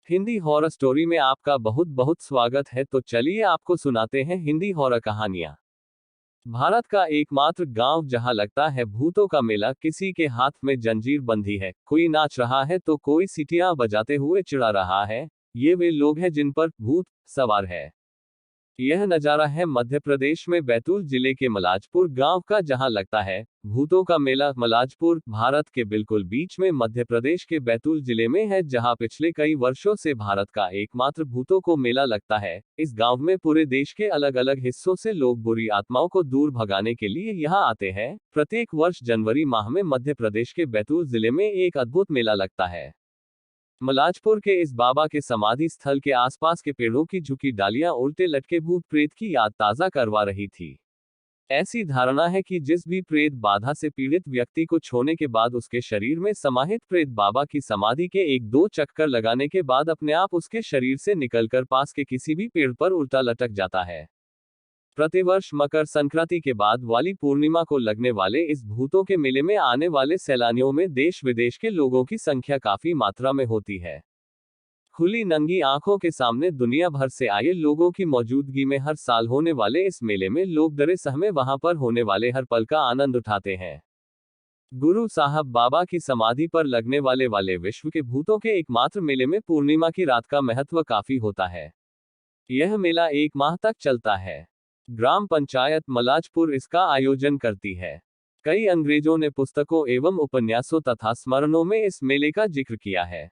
Hindi horror story में आपका बहुत बहुत स्वागत है। तो चलिए आपको सुनाते हैं हिंदी हॉरर कहानियां। भारत का एकमात्र गांव जहां लगता है भूतों का मेला। किसी के हाथ में जंजीर बंधी है, कोई नाच रहा है तो कोई सीटियां बजाते हुए चिढ़ा रहा है। ये वे लोग हैं जिन पर भूत सवार है। यह नजारा है मध्य प्रदेश में बैतूल जिले के मलाजपुर गांव का, जहां लगता है भूतों का मेला। मलाजपुर भारत के बिल्कुल बीच में मध्य प्रदेश के बैतूल जिले में है, जहां पिछले कई वर्षों से भारत का एकमात्र भूतों को मेला लगता है। इस गांव में पूरे देश के अलग अलग हिस्सों से लोग बुरी आत्माओं को दूर भगाने के लिए यहां आते हैं। प्रत्येक वर्ष जनवरी माह में मध्य प्रदेश के बैतूल जिले में एक अद्भुत मेला लगता है। मलाजपुर के इस बाबा के समाधि स्थल के आसपास के पेड़ों की झुकी डालियां उल्टे लटके भूत प्रेत की याद ताजा करवा रही थी। ऐसी धारणा है कि जिस भी प्रेत बाधा से पीड़ित व्यक्ति को छूने के बाद उसके शरीर में समाहित प्रेत बाबा की समाधि के एक दो चक्कर लगाने के बाद अपने आप उसके शरीर से निकलकर पास के किसी भी पेड़ पर उल्टा लटक जाता है। प्रतिवर्ष मकर संक्रांति के बाद वाली पूर्णिमा को लगने वाले इस भूतों के मेले में आने वाले सैलानियों में देश विदेश के लोगों की संख्या काफी मात्रा में होती है। खुली नंगी आंखों के सामने दुनिया भर से आए लोगों की मौजूदगी में हर साल होने वाले इस मेले में लोग डरे सहमे वहां पर होने वाले हर पल का आनंद उठाते हैं। गुरु साहब बाबा की समाधि पर लगने वाले विश्व के भूतों के एकमात्र मेले में पूर्णिमा की रात का महत्व काफी होता है। यह मेला 1 माह तक चलता है। ग्राम पंचायत मलाजपुर इसका आयोजन करती है। कई अंग्रेजों ने पुस्तकों एवं उपन्यासों तथा स्मरणों में इस मेले का जिक्र किया है।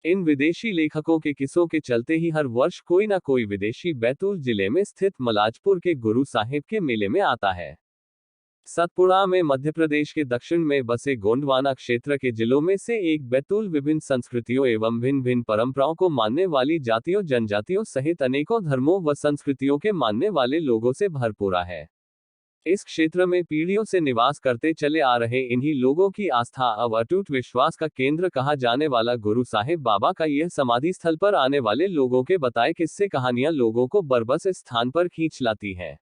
इन विदेशी लेखकों के किस्सों के चलते ही हर वर्ष कोई ना कोई विदेशी बैतूल जिले में स्थित मलाजपुर के गुरु साहिब के मेले में आता है। सतपुड़ा में मध्य प्रदेश के दक्षिण में बसे गोंडवाना क्षेत्र के जिलों में से एक बैतूल विभिन्न संस्कृतियों एवं भिन्न भिन्न परंपराओं को मानने वाली जातियों जनजातियों सहित अनेकों धर्मों व संस्कृतियों के मानने वाले लोगों से भरपूरा है। इस क्षेत्र में पीढ़ियों से निवास करते चले आ रहे इन्हीं लोगों की आस्था और अटूट विश्वास का केंद्र कहा जाने वाला गुरु साहिब बाबा का यह समाधि स्थल पर आने वाले लोगों के बताए किस्से कहानियां लोगों को बरबस इस स्थान पर खींच लाती है।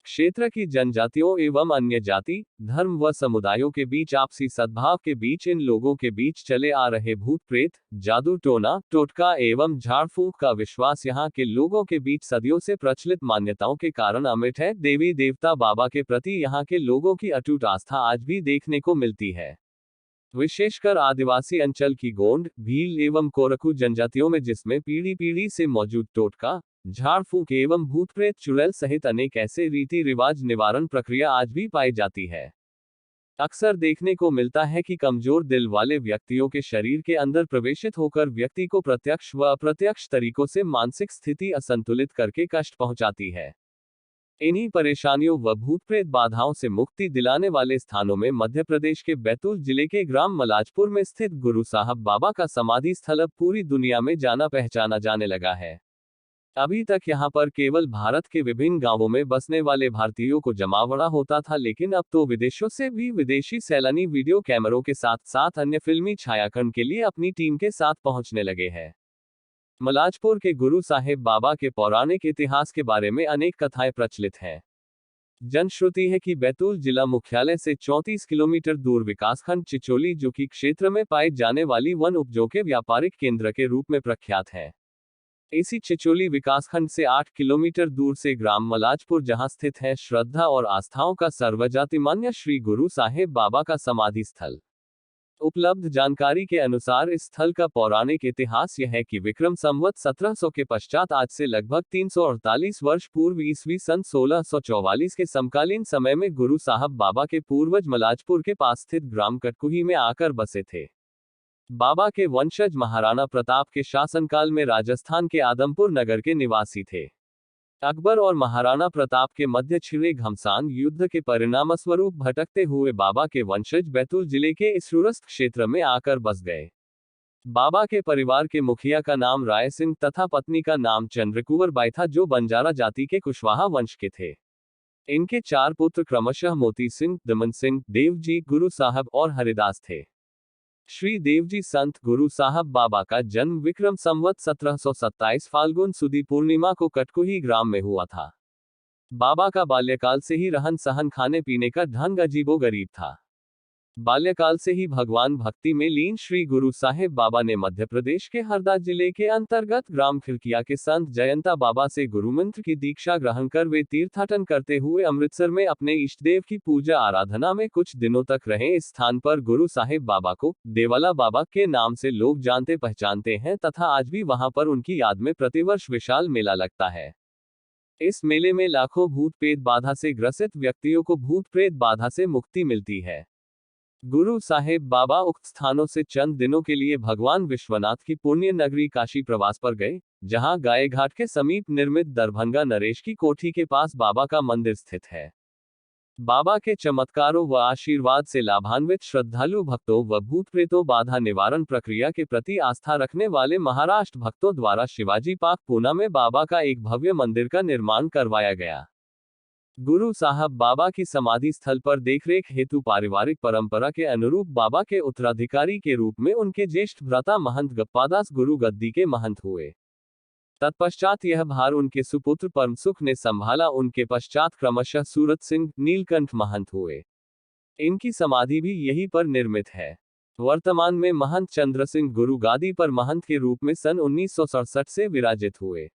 क्षेत्र की जनजातियों एवं अन्य जाति धर्म व समुदायों के बीच आपसी सद्भाव के बीच इन लोगों के बीच चले आ रहे भूत प्रेत जादू टोना टोटका एवं झाड़ फूंक का विश्वास यहाँ के लोगों के बीच सदियों से प्रचलित मान्यताओं के कारण अमिट है। देवी देवता बाबा के प्रति यहाँ के लोगों की अटूट आस्था आज भी देखने को मिलती है। विशेषकर आदिवासी अंचल की गोंड भील एवं कोरकू जनजातियों में, जिसमें पीढ़ी पीढ़ी से मौजूद टोटका झाड़ फूंक एवं भूत प्रेत चुड़ैल सहित अनेक ऐसे रीति रिवाज निवारण प्रक्रिया आज भी पाई जाती है। अक्सर देखने को मिलता है कि कमजोर दिल वाले व्यक्तियों के शरीर के अंदर प्रवेशित होकर व्यक्ति को प्रत्यक्ष व अप्रत्यक्ष तरीकों से मानसिक स्थिति असंतुलित करके कष्ट पहुंचाती है। इन्हीं परेशानियों व भूत प्रेत बाधाओं से मुक्ति दिलाने वाले स्थानों में मध्य प्रदेश के बैतूल जिले के ग्राम मलाजपुर में स्थित गुरु साहब बाबा का समाधि स्थल अब पूरी दुनिया में जाना पहचाना जाने लगा है। अभी तक यहाँ पर केवल भारत के विभिन्न गांवों में बसने वाले भारतीयों को जमावड़ा होता था, लेकिन अब तो विदेशों से भी विदेशी सैलानी वीडियो कैमरों के साथ साथ अन्य फिल्मी छायांकन के लिए अपनी टीम के साथ पहुंचने लगे हैं। मलाजपुर के गुरु साहिब बाबा के पौराणिक इतिहास के बारे में अनेक कथाएं प्रचलित हैं। जनश्रुति है कि बैतूल जिला मुख्यालय से 34 किलोमीटर दूर विकासखंड चिचोली, जो कि क्षेत्र में पाई जाने वाली वन उपजों के व्यापारिक केंद्र के रूप में प्रख्यात है। इसी चिचोली विकासखंड से 8 किलोमीटर दूर से ग्राम मलाजपुर, जहां स्थित है श्रद्धा और आस्थाओं का सर्वजातिमान्य श्री गुरु साहिब बाबा का समाधि स्थल। उपलब्ध जानकारी के अनुसार इस स्थल का पौराणिक इतिहास यह है कि विक्रम संवत 1700 के पश्चात आज से लगभग 348 वर्ष पूर्व ईस्वी सन 1644 के समकालीन समय में गुरु साहब बाबा के पूर्वज मलाजपुर के पास स्थित ग्राम कटकुही में आकर बसे थे। बाबा के वंशज महाराणा प्रताप के शासनकाल में राजस्थान के आदमपुर नगर के निवासी थे। अकबर और महाराणा प्रताप के मध्य छिड़े घमसान युद्ध के परिणामस्वरूप भटकते हुए बाबा के वंशज बैतूल जिले के इस दूरस्थ क्षेत्र में आकर बस गए। बाबा के परिवार के मुखिया का नाम राय सिंह तथा पत्नी का नाम चंद्रकुंवर बाई था, जो बंजारा जाति के कुशवाहा वंश के थे। इनके 4 पुत्र क्रमशः मोती सिंह, दमन सिंह, देवजी, गुरु साहब और हरिदास थे। श्री देवजी संत गुरु साहब बाबा का जन्म विक्रम संवत 1727 फाल्गुन सुदी पूर्णिमा को कटकुही ग्राम में हुआ था। बाबा का बाल्यकाल से ही रहन सहन खाने पीने का ढंग अजीबो गरीब था। बाल्यकाल से ही भगवान भक्ति में लीन श्री गुरु साहिब बाबा ने मध्य प्रदेश के हरदा जिले के अंतर्गत ग्राम खिरकिया के संत जयंता बाबा से गुरुमंत्र की दीक्षा ग्रहण कर वे तीर्थाटन करते हुए अमृतसर में अपने इष्टदेव की पूजा आराधना में कुछ दिनों तक रहे। इस स्थान पर गुरु साहिब बाबा को देवाला बाबा के नाम से लोग जानते पहचानते हैं तथा आज भी वहां पर उनकी याद में प्रतिवर्ष विशाल मेला लगता है। इस मेले में लाखों भूत प्रेत बाधा से ग्रसित व्यक्तियों को भूत प्रेत बाधा से मुक्ति मिलती है। गुरु साहिब बाबा उक्त स्थानों से चंद दिनों के लिए भगवान विश्वनाथ की पुण्य नगरी काशी प्रवास पर गए, जहां गायघाट के समीप निर्मित दरभंगा नरेश की कोठी के पास बाबा का मंदिर स्थित है। बाबा के चमत्कारों व आशीर्वाद से लाभान्वित श्रद्धालु भक्तों व भूत प्रेतों बाधा निवारण प्रक्रिया के प्रति आस्था रखने वाले महाराष्ट्र भक्तों द्वारा शिवाजी पार्क पूना में बाबा का एक भव्य मंदिर का निर्माण करवाया गया। गुरु साहब बाबा की समाधि स्थल पर देखरेख हेतु पारिवारिक परंपरा के अनुरूप बाबा के उत्तराधिकारी के रूप में उनके ज्येष्ठ भ्राता महंत गप्पादास गुरु गद्दी के महंत हुए। तत्पश्चात यह भार उनके सुपुत्र परमसुख ने संभाला। उनके पश्चात क्रमशः सूरत सिंह नीलकंठ महंत हुए। इनकी समाधि भी यहीं पर निर्मित है। वर्तमान में महंत चंद्र सिंह गुरु गादी पर महंत के रूप में सन 1967 से विराजित हुए।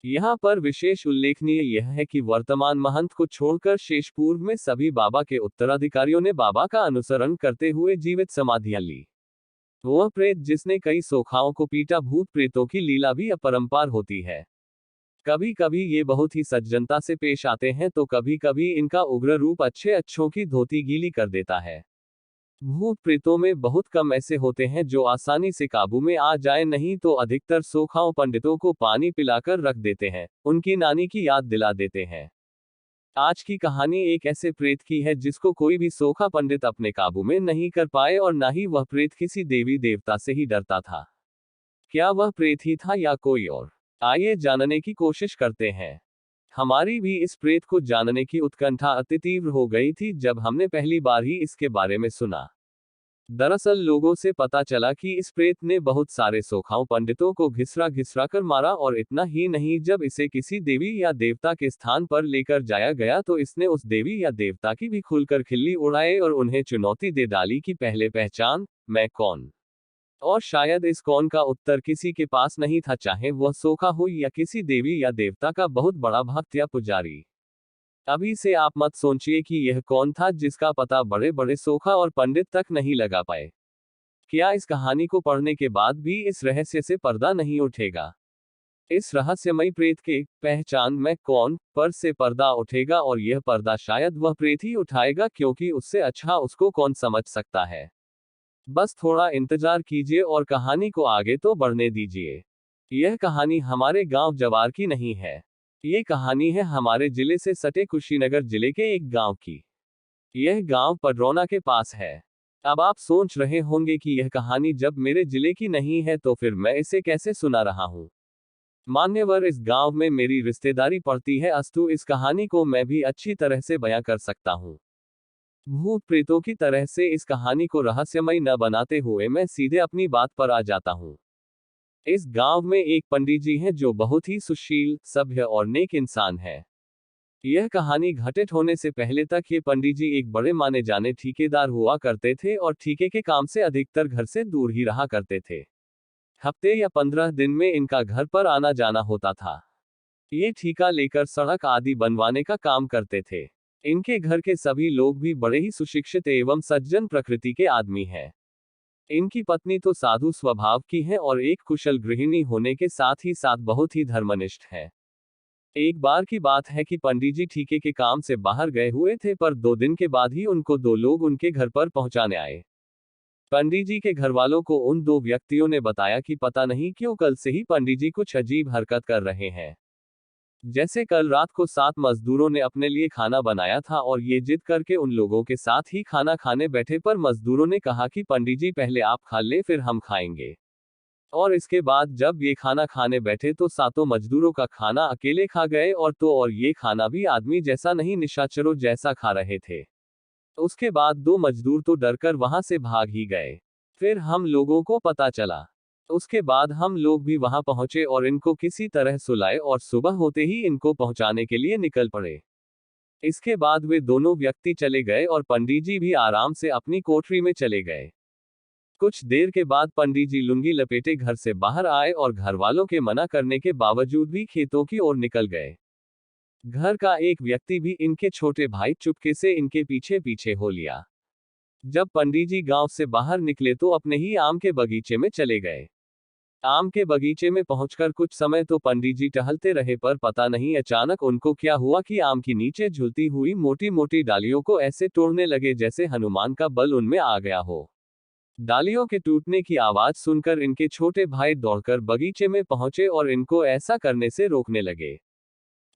यहाँ पर विशेष उल्लेखनीय यह है कि वर्तमान महंत को छोड़कर शेष पूर्व में सभी बाबा के उत्तराधिकारियों ने बाबा का अनुसरण करते हुए जीवित समाधियां ली। वह प्रेत जिसने कई सोखाओं को पीटा, भूत प्रेतों की लीला भी अपरंपार होती है। कभी कभी ये बहुत ही सज्जनता से पेश आते हैं तो कभी कभी इनका उग्र रूप अच्छे अच्छों की धोती गीली कर देता है। भूत प्रेतों में बहुत कम ऐसे होते हैं जो आसानी से काबू में आ जाए, नहीं तो अधिकतर सोखाओं पंडितों को पानी पिलाकर रख देते हैं, उनकी नानी की याद दिला देते हैं। आज की कहानी एक ऐसे प्रेत की है जिसको कोई भी सोखा पंडित अपने काबू में नहीं कर पाए और ना ही वह प्रेत किसी देवी देवता से ही डरता था। क्या वह प्रेत ही था या कोई और? आइए जानने की कोशिश करते हैं। हमारी भी इस प्रेत को जानने की उत्कंठा अति तीव्र हो गई थी जब हमने पहली बार ही इसके बारे में सुना। दरअसल लोगों से पता चला कि इस प्रेत ने बहुत सारे सोखाओं पंडितों को घिसरा घिसरा कर मारा, और इतना ही नहीं, जब इसे किसी देवी या देवता के स्थान पर लेकर जाया गया तो इसने उस देवी या देवता की भी खुलकर खिल्ली उड़ाए और उन्हें चुनौती दे डाली कि पहले पहचान, मैं कौन। और शायद इस कौन का उत्तर किसी के पास नहीं था, चाहे वह सोखा हो या किसी देवी या देवता का बहुत बड़ा भक्त या पुजारी। अभी से आप मत सोचिए कि यह कौन था जिसका पता बड़े बड़े सोखा और पंडित तक नहीं लगा पाए। क्या इस कहानी को पढ़ने के बाद भी इस रहस्य से पर्दा नहीं उठेगा? इस रहस्यमयी प्रेत के पहचान मैं कौन पर से पर्दा उठेगा, और यह पर्दा शायद वह प्रेत ही उठाएगा, क्योंकि उससे अच्छा उसको कौन समझ सकता है। बस थोड़ा इंतजार कीजिए और कहानी को आगे तो बढ़ने दीजिए। यह कहानी हमारे गांव जवार की नहीं है। ये कहानी है हमारे जिले से सटे कुशीनगर जिले के एक गांव की। यह गांव पडरौना के पास है। अब आप सोच रहे होंगे कि यह कहानी जब मेरे जिले की नहीं है तो फिर मैं इसे कैसे सुना रहा हूं। मान्यवर, इस गांव में मेरी रिश्तेदारी पड़ती है, अस्तु इस कहानी को मैं भी अच्छी तरह से बयां कर सकता हूं। भूत प्रेतों की तरह से इस कहानी को रहस्यमय न बनाते हुए मैं सीधे अपनी बात पर आ जाता हूं। इस गांव में एक पंडित जी हैं जो बहुत ही सुशील, सभ्य और नेक इंसान है। यह कहानी घटित होने से पहले तक ये पंडित जी एक बड़े माने जाने ठेकेदार हुआ करते थे और ठेके के काम से अधिकतर घर से दूर ही रहा करते थे। हफ्ते या 15 दिन में इनका घर पर आना जाना होता था। ये ठेका लेकर सड़क आदि बनवाने का काम करते थे। इनके घर के सभी लोग भी बड़े ही सुशिक्षित एवं सज्जन प्रकृति के आदमी हैं। इनकी पत्नी तो साधु स्वभाव की है और एक कुशल गृहिणी होने के साथ ही साथ बहुत ही धर्मनिष्ठ है। एक बार की बात है कि पंडित जी ठेके के काम से बाहर गए हुए थे, पर 2 दिन के बाद ही उनको 2 लोग उनके घर पर पहुंचाने आए। पंडित जी के घर वालों को उन 2 व्यक्तियों ने बताया कि पता नहीं क्यों कल से ही पंडित जी कुछ अजीब हरकत कर रहे हैं। जैसे कल रात को 7 मजदूरों ने अपने लिए खाना बनाया था और ये जिद करके उन लोगों के साथ ही खाना खाने बैठे, पर मजदूरों ने कहा कि पंडित जी पहले आप खा ले फिर हम खाएंगे। और इसके बाद जब ये खाना खाने बैठे तो 7 मजदूरों का खाना अकेले खा गए, और ये खाना भी आदमी जैसा नहीं, निशाचरों जैसा खा रहे थे। उसके बाद 2 मजदूर तो डरकर वहां से भाग ही गए। फिर हम लोगों को पता चला। उसके बाद हम लोग भी वहां पहुंचे और इनको किसी तरह सुलाए और सुबह होते ही इनको पहुंचाने के लिए निकल पड़े। इसके बाद वे दोनों व्यक्ति चले गए और पंडित जी भी आराम से अपनी कोठरी में चले गए। कुछ देर के बाद पंडित जी लुंगी लपेटे घर से बाहर आए और घर वालों के मना करने के बावजूद भी खेतों की ओर निकल गए। घर का एक व्यक्ति भी इनके छोटे भाई चुपके से इनके पीछे पीछे हो लिया। जब पंडित जी गांव से बाहर निकले तो अपने ही आम के बगीचे में चले गए। आम के बगीचे में पहुंचकर कुछ समय तो पंडित जी टहलते रहे, पर पता नहीं अचानक उनको क्या हुआ कि आम की नीचे झुलती हुई मोटी मोटी डालियों को ऐसे तोड़ने लगे जैसे हनुमान का बल उनमें आ गया हो। डालियों के टूटने की आवाज सुनकर इनके छोटे भाई दौड़कर बगीचे में पहुंचे और इनको ऐसा करने से रोकने लगे।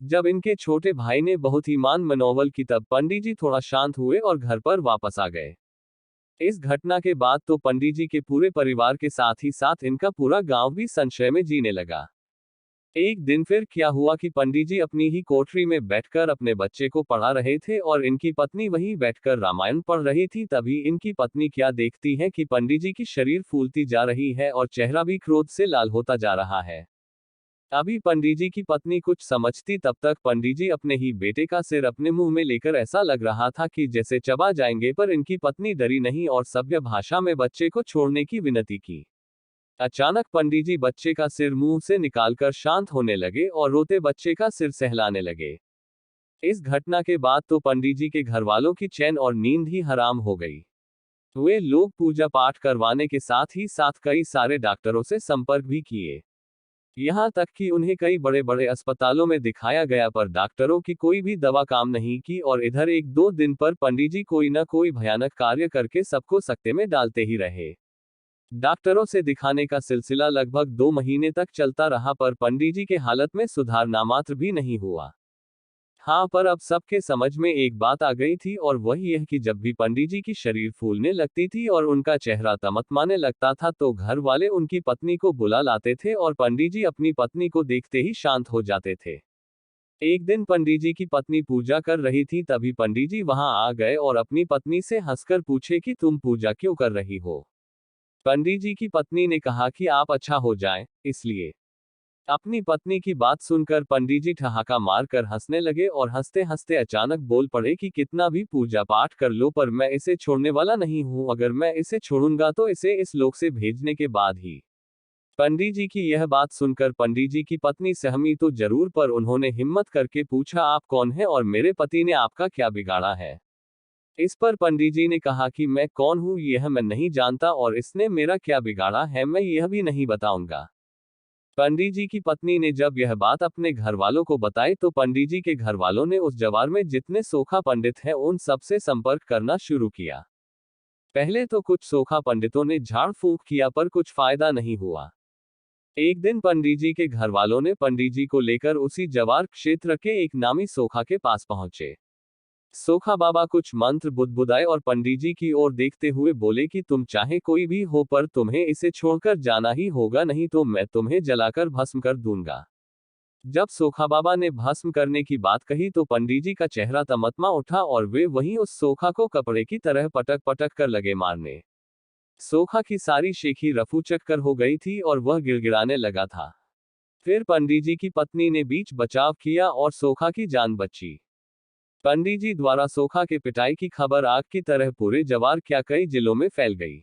जब इनके छोटे भाई ने बहुत ही मान मनोबल की तब पंडित जी थोड़ा शांत हुए और घर पर वापस आ गए। इस घटना के बाद तो पंडित जी के पूरे परिवार के साथ ही साथ इनका पूरा गांव भी संशय में जीने लगा। एक दिन फिर क्या हुआ कि पंडित जी अपनी ही कोठरी में बैठकर अपने बच्चे को पढ़ा रहे थे और इनकी पत्नी वहीं बैठकर रामायण पढ़ रही थी। तभी इनकी पत्नी क्या देखती है कि पंडित जी की शरीर फूलती जा रही है और चेहरा भी क्रोध से लाल होता जा रहा है। अभी पंडित जी की पत्नी कुछ समझती तब तक पंडित जी अपने ही बेटे का सिर अपने मुंह में लेकर ऐसा लग रहा था कि जैसे चबा जाएंगे, पर इनकी पत्नी डरी नहीं और सभ्य भाषा में बच्चे को छोड़ने की विनती की। अचानक पंडित जी बच्चे का सिर मुंह से निकालकर शांत होने लगे और रोते बच्चे का सिर सहलाने लगे। इस घटना के बाद तो पंडित जी के घर वालों की चैन और नींद ही हराम हो गई। वे लोग पूजा पाठ करवाने के साथ ही साथ कई सारे डॉक्टरों से संपर्क भी किए। यहाँ तक कि उन्हें कई बड़े बड़े अस्पतालों में दिखाया गया, पर डॉक्टरों की कोई भी दवा काम नहीं की और इधर एक दो दिन पर पंडित जी कोई न कोई भयानक कार्य करके सबको सकते में डालते ही रहे। डॉक्टरों से दिखाने का सिलसिला लगभग 2 महीने तक चलता रहा, पर पंडित जी के हालत में सुधार नामात्र भी नहीं हुआ। हाँ, पर अब सबके समझ में एक बात आ गई थी और वह यह कि जब भी पंडित जी की शरीर फूलने लगती थी और उनका चेहरा तमतमाने लगता था तो घर वाले उनकी पत्नी को बुला लाते थे और पंडित जी अपनी पत्नी को देखते ही शांत हो जाते थे। एक दिन पंडित जी की पत्नी पूजा कर रही थी, तभी पंडित जी वहां आ गए और अपनी पत्नी से हंसकर पूछे कि तुम पूजा क्यों कर रही हो। पंडित जी की पत्नी ने कहा कि आप अच्छा हो जाएं, इसलिए। अपनी पत्नी की बात सुनकर पंडित जी ठहाका मारकर हंसने लगे और हंसते हंसते अचानक बोल पड़े कि कितना भी पूजा पाठ कर लो, पर मैं इसे छोड़ने वाला नहीं हूं। अगर मैं इसे छोड़ूंगा तो इसे इस लोक से भेजने के बाद ही। पंडित जी की यह बात सुनकर पंडित जी की पत्नी सहमी तो जरूर, पर उन्होंने हिम्मत करके पूछा, आप कौन है और मेरे पति ने आपका क्या बिगाड़ा है। इस पर पंडित जी ने कहा कि मैं कौन हूं यह मैं नहीं जानता और इसने मेरा क्या बिगाड़ा है मैं यह भी नहीं बताऊंगा। पंडित जी की पत्नी ने जब यह बात अपने घर वालों को बताई तो पंडित जी के घर वालों ने उस जवार में जितने सोखा पंडित हैं उन सबसे संपर्क करना शुरू किया। पहले तो कुछ सोखा पंडितों ने झाड़ फूंक किया, पर कुछ फायदा नहीं हुआ। एक दिन पंडित जी के घर वालों ने पंडित जी को लेकर उसी जवार क्षेत्र के एक नामी सोखा के पास पहुंचे। सोखा बाबा कुछ मंत्र बुदबुदाए और पंडित जी की ओर देखते हुए बोले कि तुम चाहे कोई भी हो, पर तुम्हें इसे छोड़कर जाना ही होगा, नहीं तो मैं तुम्हें जलाकर भस्म कर दूंगा। जब सोखा बाबा ने भस्म करने की बात कही तो पंडित जी का चेहरा तमतमा उठा और वे वहीं उस सोखा को कपड़े की तरह पटक पटक कर लगे मारने। सोखा की सारी शेखी रफू चक्कर हो गई थी और वह गिड़गिड़ाने लगा था। फिर पंडित जी की पत्नी ने बीच बचाव किया और सोखा की जान बची। पंडित जी द्वारा सोखा के पिटाई की खबर आग की तरह पूरे जवार क्या कई जिलों में फैल गई।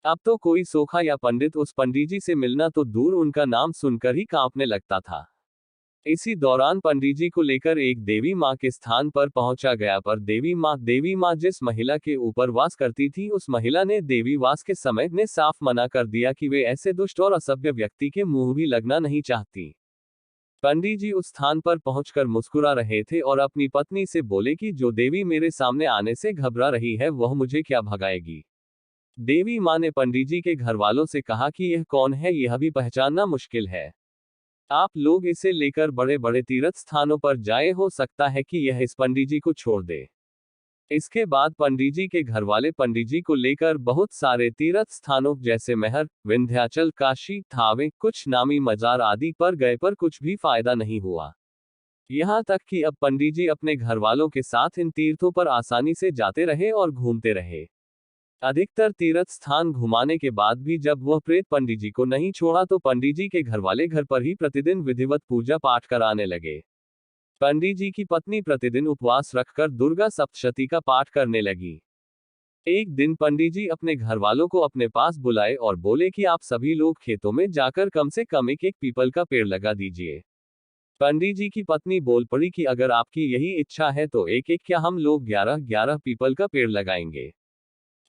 अब तो कोई सोखा या पंडित उस पंडित जी से मिलना तो दूर उनका नाम सुनकर ही कांपने लगता था। इसी दौरान पंडित जी को लेकर एक देवी माँ के स्थान पर पहुंचा गया, पर देवी माँ जिस महिला के ऊपर वास करती थी उस महिला ने देवी वास के समय ने साफ मना कर दिया कि वे ऐसे दुष्ट और असभ्य व्यक्ति के मुंह भी लगना नहीं चाहती। पंडित जी उस स्थान पर पहुंचकर मुस्कुरा रहे थे और अपनी पत्नी से बोले कि जो देवी मेरे सामने आने से घबरा रही है वह मुझे क्या भगाएगी। देवी मां ने पंडित जी के घर वालों से कहा कि यह कौन है यह भी पहचानना मुश्किल है। आप लोग इसे लेकर बड़े बड़े तीर्थ स्थानों पर जाए, हो सकता है कि यह इस पंडित जी को छोड़ दे। इसके बाद पंडित जी के घर वाले पंडित जी को लेकर बहुत सारे तीर्थ स्थानों जैसे महर, विंध्याचल, काशी, थावे, कुछ नामी मजार आदि पर गए, पर कुछ भी फायदा नहीं हुआ। यहाँ तक कि अब पंडित जी अपने घर वालों के साथ इन तीर्थों पर आसानी से जाते रहे और घूमते रहे। अधिकतर तीर्थ स्थान घुमाने के बाद भी जब वह प्रेत पंडित जी को नहीं छोड़ा तो पंडित जी के घर वाले घर पर ही प्रतिदिन विधिवत पूजा पाठ कराने लगे। पंडित जी की पत्नी प्रतिदिन उपवास रखकर दुर्गा सप्तशती का पाठ करने लगी। एक दिन पंडित जी अपने घर वालों को अपने पास बुलाए और बोले कि आप सभी लोग खेतों में जाकर कम से कम एक एक पीपल का पेड़ लगा दीजिए। पंडित जी की पत्नी बोल पड़ी कि अगर आपकी यही इच्छा है तो एक एक क्या हम लोग 11-11 पीपल का पेड़ लगाएंगे।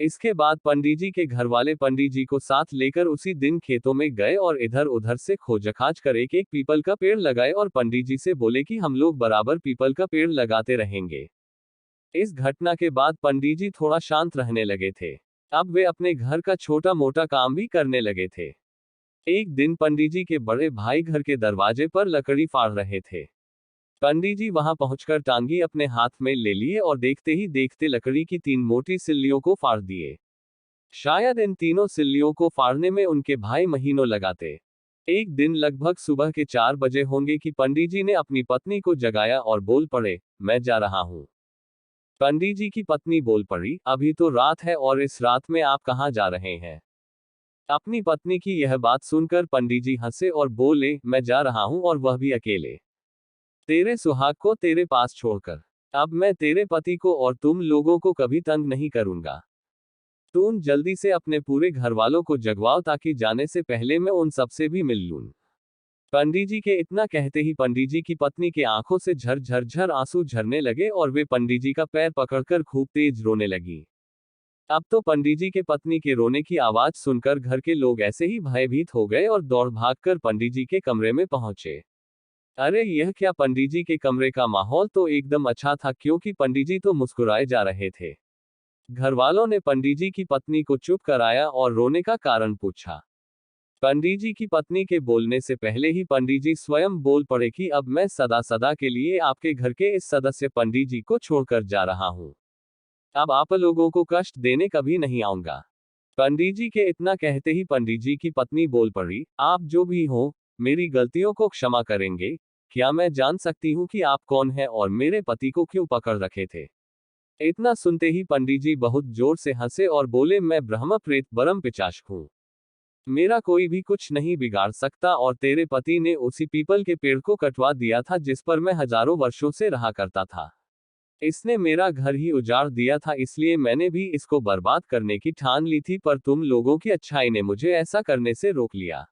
इसके बाद पंडित जी के घर वाले पंडित जी को साथ लेकर उसी दिन खेतों में गए और इधर उधर से खोजखाज कर एक एक पीपल का पेड़ लगाए और पंडित जी से बोले कि हम लोग बराबर पीपल का पेड़ लगाते रहेंगे। इस घटना के बाद पंडित जी थोड़ा शांत रहने लगे थे। अब वे अपने घर का छोटा मोटा काम भी करने लगे थे। एक दिन पंडित जी के बड़े भाई घर के दरवाजे पर लकड़ी फाड़ रहे थे। पंडित जी वहां पहुंचकर टांगी अपने हाथ में ले लिए और देखते ही देखते लकड़ी की 3 मोटी सिल्लियों को फाड़ दिए। शायद इन तीनों सिल्लियों को फाड़ने में उनके भाई महीनों लगाते। एक दिन लगभग सुबह के 4 बजे होंगे कि पंडित जी ने अपनी पत्नी को जगाया और बोल पड़े, मैं जा रहा हूं। पंडित जी की पत्नी बोल पड़ी, अभी तो रात है और इस रात में आप कहाँ जा रहे हैं। अपनी पत्नी की यह बात सुनकर पंडित जी हंसे और बोले, मैं जा रहा हूं और वह भी अकेले, तेरे सुहाग को तेरे पास छोड़कर। अब मैं तेरे पति को और तुम लोगों को कभी तंग नहीं करूंगा। तुम जल्दी से अपने पूरे घर वालों को जगवाओ ताकि जाने से पहले मैं उन सबसे भी मिल लूं। पंडित जी के इतना कहते ही पंडित जी की पत्नी के आंखों से झर झर झर आंसू झरने लगे और वे पंडित जी का पैर पकड़कर खूब तेज रोने लगी। अब तो पंडित जी के पत्नी के रोने की आवाज सुनकर घर के लोग ऐसे ही भयभीत हो गए और दौड़ भागकर पंडित जी के कमरे में पहुंचे। अरे यह क्या, पंडित जी के कमरे का माहौल तो एकदम अच्छा था क्योंकि पंडित जी तो मुस्कुराए जा रहे थे। घर वालों ने पंडित जी की पत्नी को चुप कराया और रोने का कारण पूछा। पंडित जी की पत्नी के बोलने से पहले ही पंडित जी स्वयं बोल पड़े कि अब मैं सदा सदा के लिए आपके घर के इस सदस्य पंडित जी को छोड़कर जा रहा हूं। अब आप लोगों को कष्ट देने कभी नहीं आऊंगा। पंडित जी के इतना कहते ही पंडित जी की पत्नी बोल पड़ी, आप जो भी हो, मेरी गलतियों को क्षमा करेंगे। क्या मैं जान सकती हूँ कि आप कौन हैं और मेरे पति को क्यों पकड़ रखे थे। इतना सुनते ही पंडित जी बहुत जोर से हंसे और बोले, मैं ब्रह्म प्रेत बरम पिशाच हूँ। मेरा कोई भी कुछ नहीं बिगाड़ सकता और तेरे पति ने उसी पीपल के पेड़ को कटवा दिया था जिस पर मैं हजारों वर्षों से रहा करता था। इसने मेरा घर ही उजाड़ दिया था, इसलिए मैंने भी इसको बर्बाद करने की ठान ली थी, पर तुम लोगों की अच्छाई ने मुझे ऐसा करने से रोक लिया।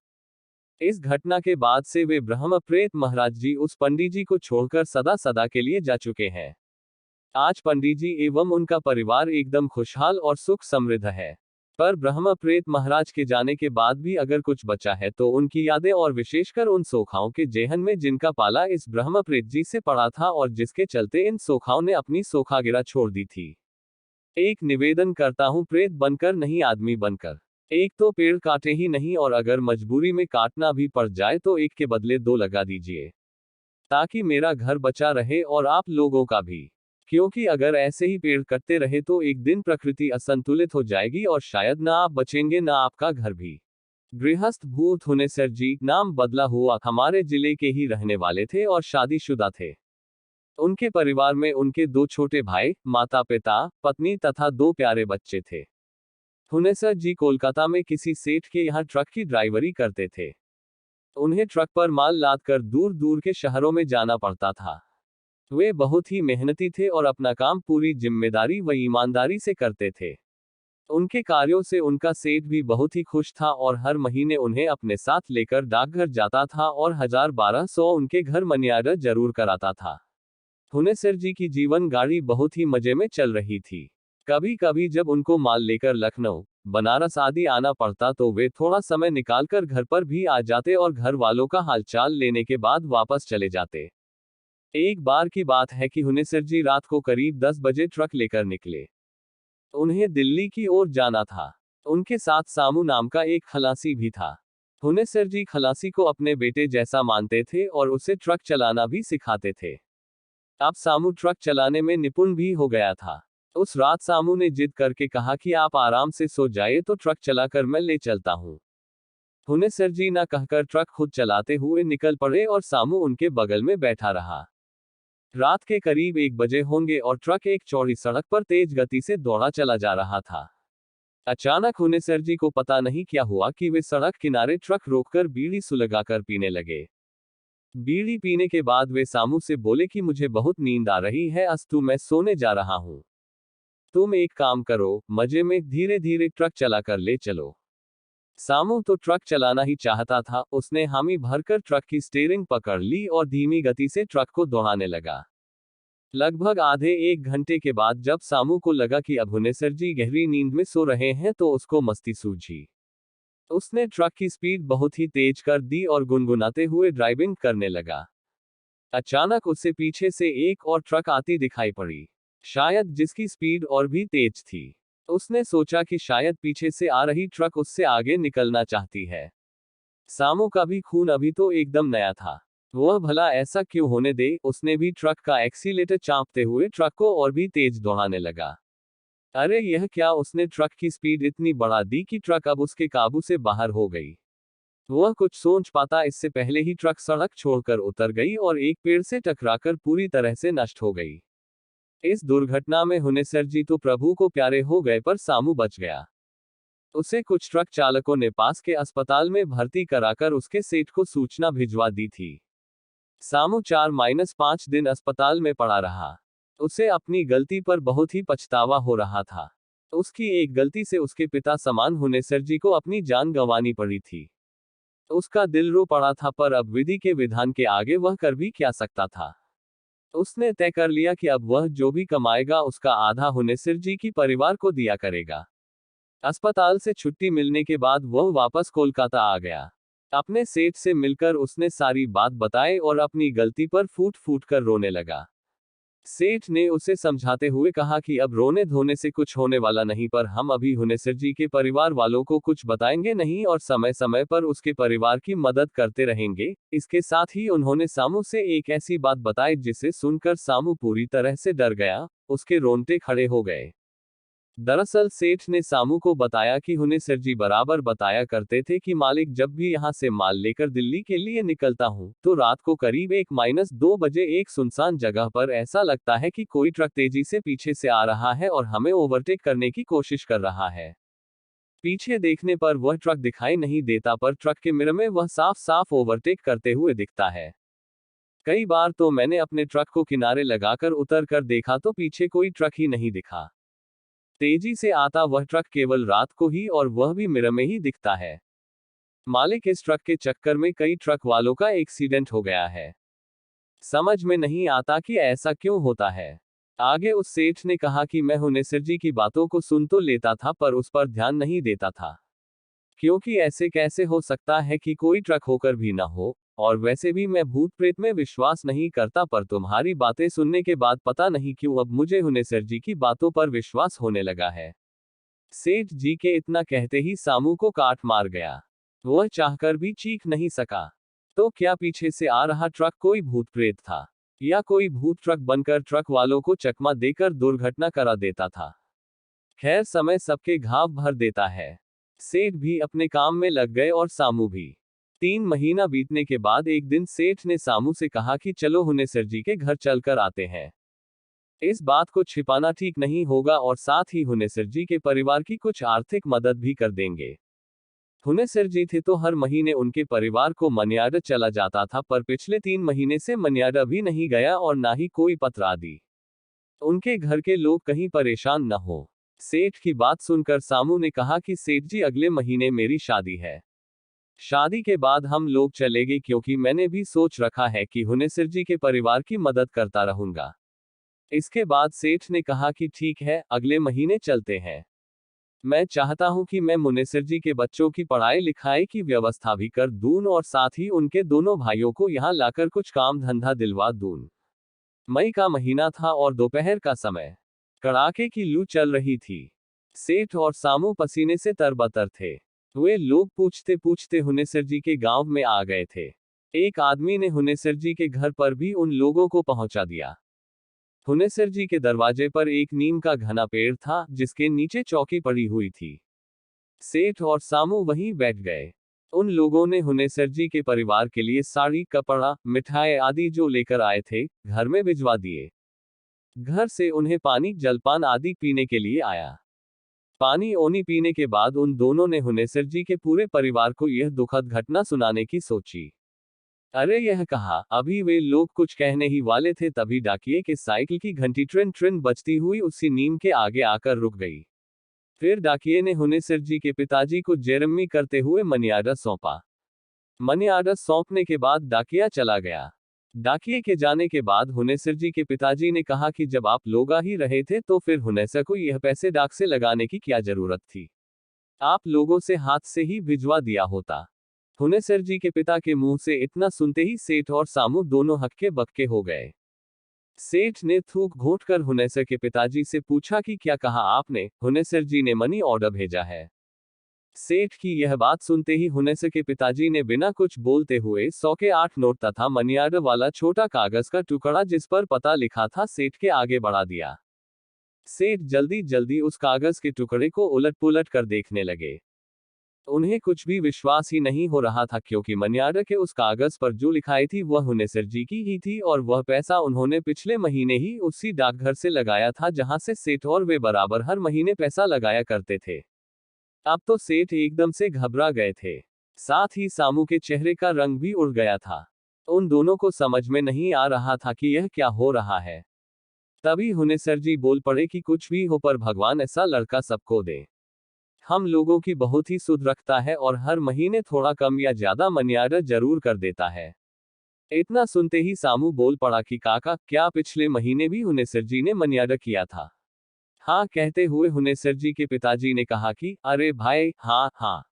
इस घटना के बाद से वे ब्रह्म प्रेत महाराज जी उस पंडित जी को छोड़कर सदा सदा के लिए जा चुके हैं। आज पंडित जी एवं उनका परिवार एकदम खुशहाल और सुख समृद्ध है। पर ब्रह्म प्रेत महाराज के जाने के बाद भी अगर कुछ बचा है तो उनकी यादें और विशेषकर उन सोखाओं के जेहन में जिनका पाला इस ब्रह्म प्रेत जी से पड़ा था और जिसके चलते इन सोखाओं ने अपनी सोखागिरा छोड़ दी थी। एक निवेदन करता हूं, प्रेत बनकर नहीं आदमी बनकर एक तो पेड़ काटे ही नहीं और अगर मजबूरी में काटना भी पड़ जाए तो एक के बदले 2 लगा दीजिए, ताकि मेरा घर बचा रहे और आप लोगों का भी। क्योंकि अगर ऐसे ही पेड़ कटते रहे तो एक दिन प्रकृति असंतुलित हो जाएगी और शायद ना आप बचेंगे ना आपका घर भी। गृहस्थ भूत हुनेसर जी, नाम बदला हुआ, हमारे जिले के ही रहने वाले थे और शादीशुदा थे। उनके परिवार में उनके 2 छोटे भाई, माता पिता, पत्नी तथा 2 प्यारे बच्चे थे। हुनेसर जी कोलकाता में किसी सेठ के यहाँ ट्रक की ड्राइवरी करते थे। उन्हें ट्रक पर माल लादकर दूर दूर के शहरों में जाना पड़ता था। वे बहुत ही मेहनती थे और अपना काम पूरी जिम्मेदारी व ईमानदारी से करते थे। उनके कार्यों से उनका सेठ भी बहुत ही खुश था और हर महीने उन्हें अपने साथ लेकर डाकघर जाता था और 1000-1200 उनके घर मनी ऑर्डर जरूर कराता था। हुनेसर जी की जीवन गाड़ी बहुत ही मजे में चल रही थी। कभी कभी जब उनको माल लेकर लखनऊ, बनारस आदि आना पड़ता तो वे थोड़ा समय निकालकर घर पर भी आ जाते और घर वालों का हालचाल लेने के बाद वापस चले जाते। एक बार की बात है कि हुनेसर जी रात को करीब 10 बजे ट्रक लेकर निकले। उन्हें दिल्ली की ओर जाना था। उनके साथ सामू नाम का एक खलासी भी था। हुनेसर जी खलासी को अपने बेटे जैसा मानते थे और उसे ट्रक चलाना भी सिखाते थे। अब सामू ट्रक चलाने में निपुण भी हो गया था। उस रात सामू ने जिद करके कहा कि आप आराम से सो जाइए तो ट्रक चलाकर मैं ले चलता हूँ। हुनेसर जी ना कहकर ट्रक खुद चलाते हुए निकल पड़े और सामू उनके बगल में बैठा रहा। रात के करीब 1 बजे होंगे और ट्रक एक चौड़ी सड़क पर तेज गति से दौड़ा चला जा रहा था। अचानक हुनेसर जी को पता नहीं क्या हुआ कि वे सड़क किनारे ट्रक रोककर बीड़ी सुलगाकर पीने लगे। बीड़ी पीने के बाद वे सामू से बोले कि मुझे बहुत नींद आ रही है, अस्तु मैं सोने जा रहा हूं। तुम एक काम करो, मजे में धीरे धीरे ट्रक चलाकर ले चलो। सामू तो ट्रक चलाना ही चाहता था, उसने हामी भरकर ट्रक की स्टीयरिंग पकड़ ली और धीमी गति से ट्रक को दौड़ाने लगा। लगभग आधे एक घंटे के बाद जब सामू को लगा कि अब हुनेसर जी गहरी नींद में सो रहे हैं तो उसको मस्ती सूझी। उसने ट्रक की स्पीड बहुत ही तेज कर दी और गुनगुनाते हुए ड्राइविंग करने लगा। अचानक उससे पीछे से एक और ट्रक आती दिखाई पड़ी, शायद जिसकी स्पीड और भी तेज थी। उसने सोचा कि शायद पीछे से आ रही ट्रक उससे आगे निकलना चाहती है। सामू का भी खून अभी तो एकदम नया था। वह भला ऐसा क्यों होने दे, उसने भी ट्रक का एक्सीलेटर चांपते हुए ट्रक को और भी तेज दौड़ाने लगा। अरे यह क्या, उसने ट्रक की स्पीड इतनी बढ़ा दी कि ट्रक अब उसके काबू से बाहर हो गई। वह कुछ सोच पाता इससे पहले ही ट्रक सड़क छोड़कर उतर गई और एक पेड़ से टकराकर पूरी तरह से नष्ट हो गई। इस दुर्घटना में हुनेसर जी तो प्रभु को प्यारे हो गए, पर सामू बच गया। उसे कुछ ट्रक चालकों ने पास के अस्पताल में भर्ती कराकर उसके सेठ को सूचना भिजवा दी थी। सामू 4-5 दिन अस्पताल में पड़ा रहा। उसे अपनी गलती पर बहुत ही पछतावा हो रहा था। उसकी एक गलती से उसके पिता समान हुनेसर जी को अपनी जान गंवानी पड़ी थी। उसका दिल रो पड़ा था, पर अब विधि के विधान के आगे वह कर भी क्या सकता था। उसने तय कर लिया कि अब वह जो भी कमाएगा उसका आधा हुनेसर जी की परिवार को दिया करेगा। अस्पताल से छुट्टी मिलने के बाद वह वापस कोलकाता आ गया। अपने सेठ से मिलकर उसने सारी बात बताई और अपनी गलती पर फूट फूट कर रोने लगा। सेठ ने उसे समझाते हुए कहा कि अब रोने धोने से कुछ होने वाला नहीं, पर हम अभी हुनेसर जी के परिवार वालों को कुछ बताएंगे नहीं और समय समय पर उसके परिवार की मदद करते रहेंगे। इसके साथ ही उन्होंने सामू से एक ऐसी बात बताई जिसे सुनकर सामू पूरी तरह से डर गया, उसके रोंगटे खड़े हो गए। दरअसल सेठ ने सामू को बताया कि हुनेसर जी बराबर बताया करते थे कि मालिक, जब भी यहाँ से माल लेकर दिल्ली के लिए निकलता हूँ तो रात को करीब 1-2 बजे एक सुनसान जगह पर ऐसा लगता है कि कोई ट्रक तेजी से पीछे से आ रहा है और हमें ओवरटेक करने की कोशिश कर रहा है। पीछे देखने पर वह ट्रक दिखाई नहीं देता, पर ट्रक के मिरर में वह साफ साफ ओवरटेक करते हुए दिखता है। कई बार तो मैंने अपने ट्रक को किनारे लगाकर उतर कर देखा तो पीछे कोई ट्रक ही नहीं दिखा। तेजी से आता वह ट्रक केवल रात को ही, और वह भी मिरर में ही दिखता है। मालिक, इस ट्रक के चक्कर में कई ट्रक वालों का एक्सीडेंट हो गया है। समझ में नहीं आता कि ऐसा क्यों होता है। आगे उस सेठ ने कहा कि मैं हुनेसर जी की बातों को सुन तो लेता था, पर उस पर ध्यान नहीं देता था, क्योंकि ऐसे कैसे हो सकता है कि कोई ट्रक होकर भी ना हो। और वैसे भी मैं भूत प्रेत में विश्वास नहीं करता, पर तुम्हारी बातें सुनने के बाद पता नहीं क्यों अब मुझे हुनेसर जी की बातों पर विश्वास होने लगा है। सेठ जी के इतना कहते ही सामू को काट मार गया। वह चाहकर भी चीख नहीं सका। तो क्या पीछे से आ रहा ट्रक कोई भूत प्रेत था, या कोई भूत ट्रक बनकर ट्रक वालों को चकमा देकर दुर्घटना करा देता था। खैर, समय सबके घाव भर देता है। सेठ भी अपने काम में लग गए और सामू भी। 3 महीना बीतने के बाद एक दिन सेठ ने सामू से कहा कि चलो हुनेसर जी के घर चलकर आते हैं। इस बात को छिपाना ठीक नहीं होगा और साथ ही हुनेसर जी के परिवार की कुछ आर्थिक मदद भी कर देंगे। हुनेसर जी थे तो हर महीने उनके परिवार को मनियार्डर चला जाता था, पर पिछले 3 महीने से मनियार्डर भी नहीं गया और ना ही कोई पत्र आदि। उनके घर के लोग कहीं परेशान न हो। सेठ की बात सुनकर सामू ने कहा कि सेठ जी, अगले महीने मेरी शादी है। शादी के बाद हम लोग चलेंगे, क्योंकि मैंने भी सोच रखा है कि हुनेसर जी के परिवार की मदद करता रहूंगा। इसके बाद सेठ ने कहा कि ठीक है, अगले महीने चलते हैं। मैं चाहता हूं कि मैं मुनेसर जी के बच्चों की पढ़ाई लिखाई की व्यवस्था भी कर दूं और साथ ही उनके दोनों भाइयों को यहां लाकर कुछ काम धंधा दिलवा दूं। मई का महीना था और दोपहर का समय। कड़ाके की लू चल रही थी। सेठ और सामू पसीने से तरबतर थे। वे लोग पूछते पूछते हुनेसर जी के गांव में आ गए थे। एक आदमी ने हुनेसर जी के घर पर भी उन लोगों को पहुंचा दिया। हुनेसर जी के दरवाजे पर एक नीम का घना पेड़ था, जिसके नीचे चौकी पड़ी हुई थी। सेठ और सामू वहीं बैठ गए। उन लोगों ने हुनेसर जी के परिवार के लिए साड़ी, कपड़ा, मिठाई आदि जो लेकर आए थे, घर में भिजवा दिए। घर से उन्हें पानी, जलपान आदि पीने के लिए आया। पानी ओनी पीने के बाद उन दोनों ने हुनेसर जी के पूरे परिवार को यह दुखद घटना सुनाने की सोची। अरे यह कहा, अभी वे लोग कुछ कहने ही वाले थे तभी डाकिये के साइकिल की घंटी ट्रिन ट्रिन बजती हुई उसी नीम के आगे आकर रुक गई। फिर डाकिये ने हुनेसर जी के पिताजी को जेरमी करते हुए मनी ऑर्डर सौंपा। मनी ऑर्डर सौंपने के बाद डाकिया चला गया। डाकिये के जाने के बाद हुनेसर जी के पिताजी ने कहा कि जब आप लोग आ ही रहे थे तो फिर हुनेसर को यह पैसे डाक से लगाने की क्या जरूरत थी, आप लोगों से हाथ से ही भिजवा दिया होता। हुनेसर जी के पिता के मुंह से इतना सुनते ही सेठ और सामू दोनों हक्के बक्के हो गए। सेठ ने थूक घोंट कर हुनेसर के पिताजी से पूछा कि क्या कहा आपने? हुनेसर जी ने मनी ऑर्डर भेजा है। सेठ की यह बात सुनते ही हुनेसर के पिताजी ने बिना कुछ बोलते हुए 100 के 8 नोट तथा मनी ऑर्डर वाला छोटा कागज का टुकड़ा जिस पर पता लिखा था सेठ के आगे बढ़ा दिया। सेठ जल्दी जल्दी उस कागज के टुकड़े को उलट पुलट कर देखने लगे। उन्हें कुछ भी विश्वास ही नहीं हो रहा था क्योंकि मनी ऑर्डर के उस कागज पर जो लिखाई थी वह हुनेसर जी की ही थी और वह पैसा उन्होंने पिछले महीने ही उसी डाकघर से लगाया था जहां से सेठ और वे बराबर हर महीने पैसा लगाया करते थे। अब तो सेठ एकदम से घबरा गए थे। साथ ही सामू के चेहरे का रंग भी उड़ गया था। उन दोनों को समझ में नहीं आ रहा था कि यह क्या हो रहा है। तभी हुनेसर जी बोल पड़े कि कुछ भी हो पर भगवान ऐसा लड़का सबको दे। हम लोगों की बहुत ही सुध रखता है और हर महीने थोड़ा कम या ज्यादा मनी ऑर्डर जरूर कर देता है। इतना सुनते ही सामू बोल पड़ा कि काका, क्या पिछले महीने भी हुनेसर जी ने मनी ऑर्डर किया था? हाँ कहते हुए हुनेसर जी के पिताजी ने कहा कि अरे भाई, हाँ हाँ,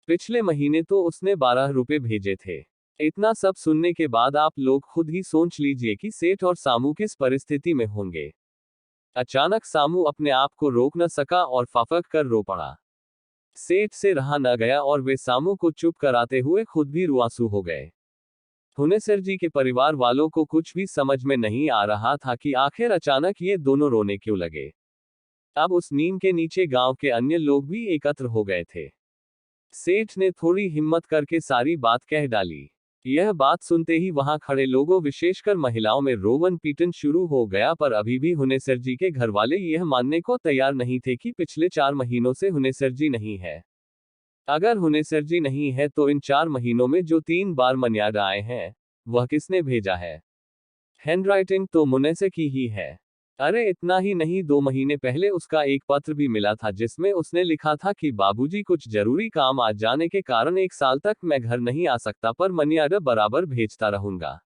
पिछले महीने तो उसने 12 रुपए भेजे थे। इतना सब सुनने के बाद आप लोग खुद ही सोच लीजिए कि सेठ और सामू किस परिस्थिति में होंगे। अचानक सामू अपने आप को रोक न सका और फाफक कर रो पड़ा। सेठ से रहा न गया और वे सामू को चुप कराते हुए खुद भी रुआंसू हो गए। हुनेसर जी के परिवार वालों को कुछ भी समझ में नहीं आ रहा था कि आखिर अचानक ये दोनों रोने क्यों लगे। अब उस नीम के नीचे गांव के अन्य लोग भी एकत्र हो गए थे। सेठ ने थोड़ी हिम्मत करके सारी बात कह डाली। यह बात सुनते ही वहां खड़े लोगों विशेषकर महिलाओं में रोवन पीटन शुरू हो गया पर अभी भी हुनेसर जी के घर वाले यह मानने को तैयार नहीं थे कि पिछले 4 महीनों से हुनेसर जी नहीं है। अगर हुनेसर जी नहीं है तो इन 4 महीनों में जो 3 बार मनी ऑर्डर आए हैं वह किसने भेजा है? हैंडराइटिंग तो मुनेसे की ही है। अरे इतना ही नहीं, 2 महीने पहले उसका एक पत्र भी मिला था जिसमें उसने लिखा था कि बाबूजी कुछ जरूरी काम आ जाने के कारण 1 साल तक मैं घर नहीं आ सकता पर मनी ऑर्डर बराबर भेजता रहूंगा।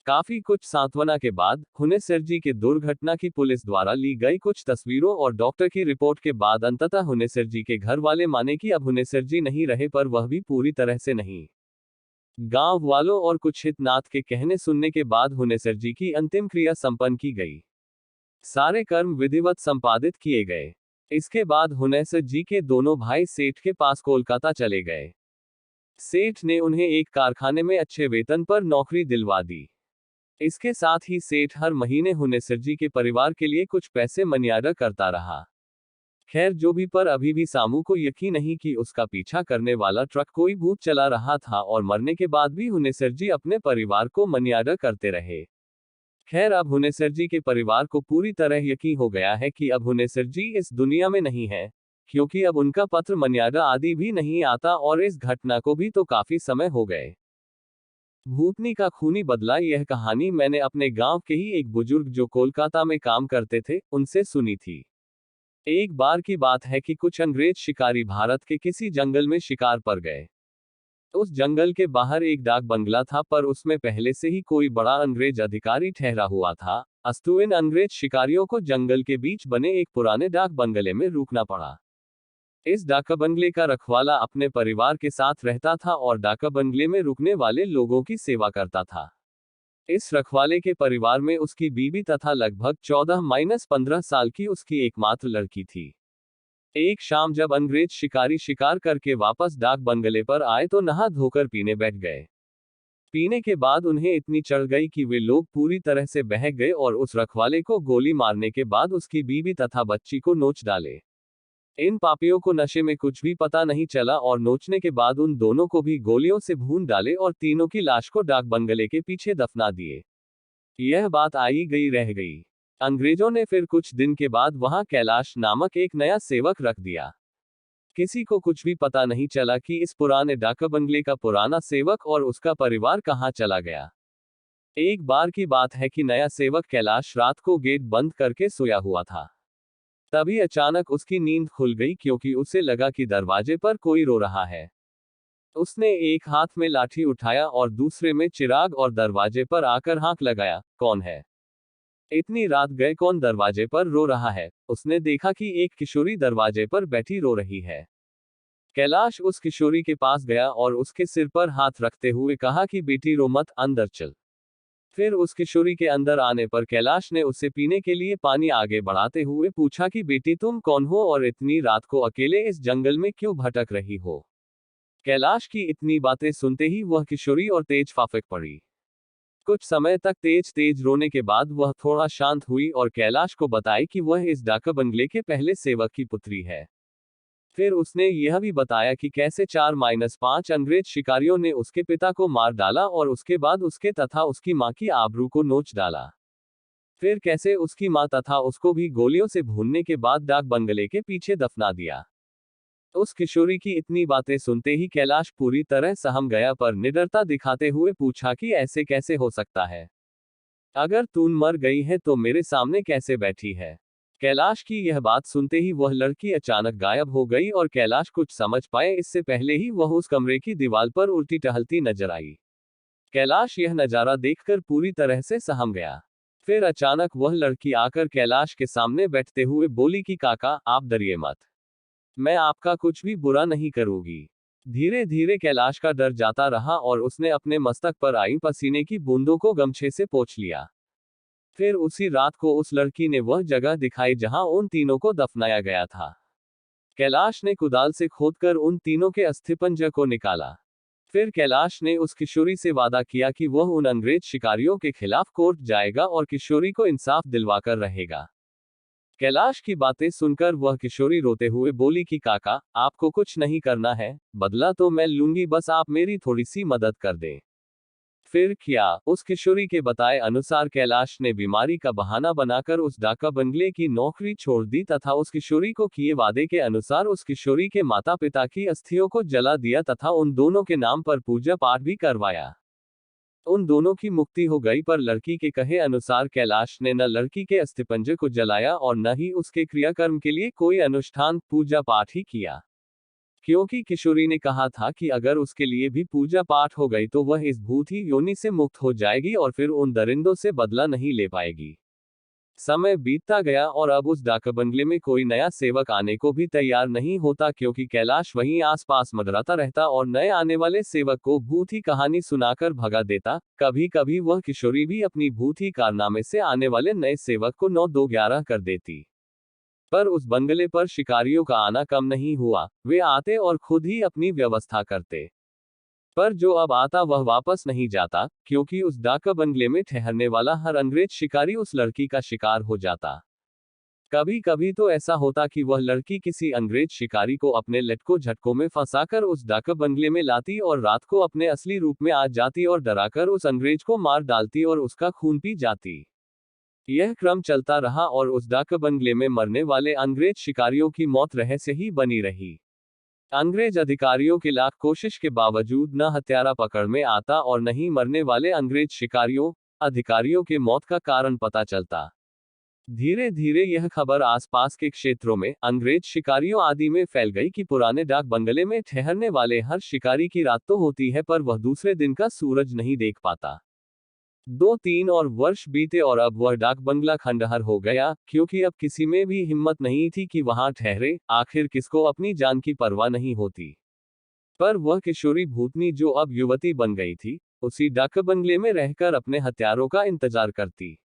काफी कुछ सांत्वना के बाद हुनेसर जी के दुर्घटना की पुलिस द्वारा ली गई कुछ तस्वीरों और डॉक्टर की रिपोर्ट के बाद अंततः हुनेसर जी के घर वाले माने कि अब हुनेसर जी नहीं रहे पर वह भी पूरी तरह से नहीं। गांव वालों और कुछ हितनाथ के कहने सुनने के बाद हुनेसर जी की अंतिम क्रिया संपन्न की गई। सारे कर्म विधिवत संपादित किए गए। इसके बाद हुनेसर जी के दोनों भाई सेठ के पास कोलकाता चले गए। सेठ ने उन्हें एक कारखाने में अच्छे वेतन पर नौकरी दिलवा दी। इसके साथ ही सेठ हर महीने हुनेसर जी के परिवार के लिए कुछ पैसे मनी ऑर्डर करता रहा। खैर जो भी, पर अभी भी सामू को यकीन नहीं कि उसका पीछा करने वाला ट्रक कोई भूत चला रहा था और मरने के बाद भी हुनेसर जी अपने परिवार को मनी ऑर्डर करते रहे। खैर अब हुनेसर जी के परिवार को पूरी तरह यकीन हो गया है कि अब हुनेसर जी इस दुनिया में नहीं है, क्योंकि अब उनका पत्र मनी ऑर्डर आदि भी नहीं आता और इस घटना को भी तो काफी समय हो गए। भूतनी का खूनी बदला, यह कहानी मैंने अपने गांव के ही एक बुजुर्ग जो कोलकाता में काम करते थे उनसे सुनी थी। एक बार की बात है कि कुछ अंग्रेज शिकारी भारत के किसी जंगल में शिकार पर गए। उस जंगल के बाहर एक डाक बंगला था पर उसमें पहले से ही कोई बड़ा अंग्रेज अधिकारी ठहरा हुआ था। अस्तु इन अंग्रेज शिकारियों को जंगल के बीच बने एक पुराने डाक बंगले में रुकना पड़ा। इस डाक बंगले का रखवाला अपने परिवार के साथ रहता था और डाक बंगले में रुकने वाले लोगों की सेवा करता था। इस रखवाले के परिवार में उसकी बीवी तथा लगभग 14-15 साल की उसकी एकमात्र लड़की थी। एक शाम जब अंग्रेज शिकारी शिकार करके वापस डाक बंगले पर आए तो नहा धोकर पीने बैठ गए। पीने के बाद उन्हें इतनी चढ़ गई कि वे लोग पूरी तरह से बहक गए और उस रखवाले को गोली मारने के बाद उसकी बीवी तथा बच्ची को नोच डाले। इन पापियों को नशे में कुछ भी पता नहीं चला और नोचने के बाद उन दोनों को भी गोलियों से भून डाले और तीनों की लाश को डाक बंगले के पीछे दफना दिए। यह बात आई गई रह गई। अंग्रेजों ने फिर कुछ दिन के बाद वहां कैलाश नामक एक नया सेवक रख दिया। किसी को कुछ भी पता नहीं चला कि इस पुराने डाक बंगले का पुराना सेवक और उसका परिवार कहाँ चला गया। एक बार की बात है कि नया सेवक कैलाश रात को गेट बंद करके सोया हुआ था। तभी अचानक उसकी नींद खुल गई क्योंकि उसे लगा कि दरवाजे पर कोई रो रहा है। उसने एक हाथ में लाठी उठाया और दूसरे में चिराग और दरवाजे पर आकर हाथ लगाया, कौन है? इतनी रात गए कौन दरवाजे पर रो रहा है? उसने देखा कि एक किशोरी दरवाजे पर बैठी रो रही है। कैलाश उस किशोरी के पास गया और उसके सिर पर हाथ रखते हुए कहा कि बेटी रो मत, अंदर चल। फिर उस किशोरी के अंदर आने पर कैलाश ने उससे पीने के लिए पानी आगे बढ़ाते हुए पूछा कि बेटी तुम कौन हो और इतनी रात को अकेले इस जंगल में क्यों भटक रही हो? कैलाश की इतनी बातें सुनते ही वह किशोरी और तेज फाफक पड़ी। कुछ समय तक तेज तेज रोने के बाद वह थोड़ा शांत हुई और कैलाश को बताई कि वह इस डाक बंगले के पहले सेवक की पुत्री है। फिर उसने यह भी बताया कि कैसे 4-5 अंग्रेज शिकारियों ने उसके पिता को मार डाला और उसके बाद उसके तथा उसकी मां की आबरू को नोच डाला। फिर कैसे उसकी मां तथा उसको भी गोलियों से भूनने के बाद डाक बंगले के पीछे दफना दिया। उस किशोरी की इतनी बातें सुनते ही कैलाश पूरी तरह सहम गया पर निडरता दिखाते हुए पूछा कि ऐसे कैसे हो सकता है? अगर तू मर गई है तो मेरे सामने कैसे बैठी है? कैलाश की यह बात सुनते ही वह लड़की अचानक गायब हो गई और कैलाश कुछ समझ पाए इससे पहले ही वह उस कमरे की दीवार पर उल्टी टहलती नजर आई। कैलाश यह नजारा देखकर पूरी तरह से सहम गया। फिर अचानक वह लड़की आकर कैलाश के सामने बैठते हुए बोली कि काका आप डरिए मत, मैं आपका कुछ भी बुरा नहीं करूंगी। धीरे धीरे कैलाश का डर जाता रहा और उसने अपने मस्तक पर आई पसीने की बूंदों को गमछे से पोंछ लिया। फिर उसी रात को उस लड़की ने वह जगह दिखाई जहां उन तीनों को दफनाया गया था। कैलाश ने कुदाल से खोदकर उन तीनों के अस्थिपंजर को निकाला। फिर कैलाश ने उस किशोरी से वादा किया कि वह उन अंग्रेज शिकारियों के खिलाफ कोर्ट जाएगा और किशोरी को इंसाफ दिलवाकर रहेगा। कैलाश की बातें सुनकर वह किशोरी रोते हुए बोली कि काका आपको कुछ नहीं करना है, बदला तो मैं लूंगी, बस आप मेरी थोड़ी सी मदद कर दें। फिर क्या? उस किशोरी के बताए अनुसार कैलाश ने बीमारी का बहाना बनाकर उस डाका बंगले की नौकरी छोड़ दी तथा उस किशोरी को किए वादे के अनुसार उस किशोरी के माता पिता की अस्थियों को जला दिया तथा उन दोनों के नाम पर पूजा पाठ भी करवाया। उन दोनों की मुक्ति हो गई पर लड़की के कहे अनुसार कैलाश ने न लड़की के अस्थिपंजर को जलाया और न ही उसके क्रियाकर्म के लिए कोई अनुष्ठान पूजा पाठ ही किया, क्योंकि किशोरी ने कहा था कि अगर उसके लिए भी पूजा पाठ हो गई तो वह इस भूत ही योनि से मुक्त हो जाएगी और फिर उन दरिंदों से बदला नहीं ले पाएगी। समय बीतता गया और अब उस डाक बंगले में कोई नया सेवक आने को भी तैयार नहीं होता क्योंकि कैलाश वहीं आसपास मंडराता रहता और नए आने वाले सेवक को भूत ही कहानी सुनाकर भगा देता। कभी कभी वह किशोरी भी अपनी भूत ही कारनामे से आने वाले नए सेवक को 9-2-11 कर देती। पर उस बंगले पर शिकारियों का आना कम नहीं हुआ, वे आते और खुद ही अपनी व्यवस्था करते। पर जो अब आता वह वापस नहीं जाता, क्योंकि उस डाक बंगले में ठहरने वाला हर अंग्रेज शिकारी उस लड़की का शिकार हो जाता। कभी कभी तो ऐसा होता कि वह लड़की किसी अंग्रेज शिकारी को अपने लटकों झटकों में फंसाकर उस डाक बंगले में लाती और रात को अपने असली रूप में आ जाती और डराकर उस अंग्रेज को मार डालती और उसका खून पी जाती। यह क्रम चलता रहा और उस डाक बंगले में मरने वाले अंग्रेज शिकारियों की मौत रहस्य ही बनी रही। अंग्रेज अधिकारियों की लाख कोशिश के बावजूद न हत्यारा पकड़ में आता और न ही मरने वाले अंग्रेज शिकारियों अधिकारियों के मौत का कारण पता चलता। धीरे धीरे यह खबर आसपास के क्षेत्रों में अंग्रेज शिकारियों आदि में फैल गई कि पुराने डाक बंगले में ठहरने वाले हर शिकारी की रात तो होती है पर वह दूसरे दिन का सूरज नहीं देख पाता। 2-3 और वर्ष बीते और अब वह डाक बंगला खंडहर हो गया, क्योंकि अब किसी में भी हिम्मत नहीं थी कि वहां ठहरे। आखिर किसको अपनी जान की परवाह नहीं होती। पर वह किशोरी भूतनी जो अब युवती बन गई थी, उसी डाक बंगले में रहकर अपने हत्यारों का इंतजार करती।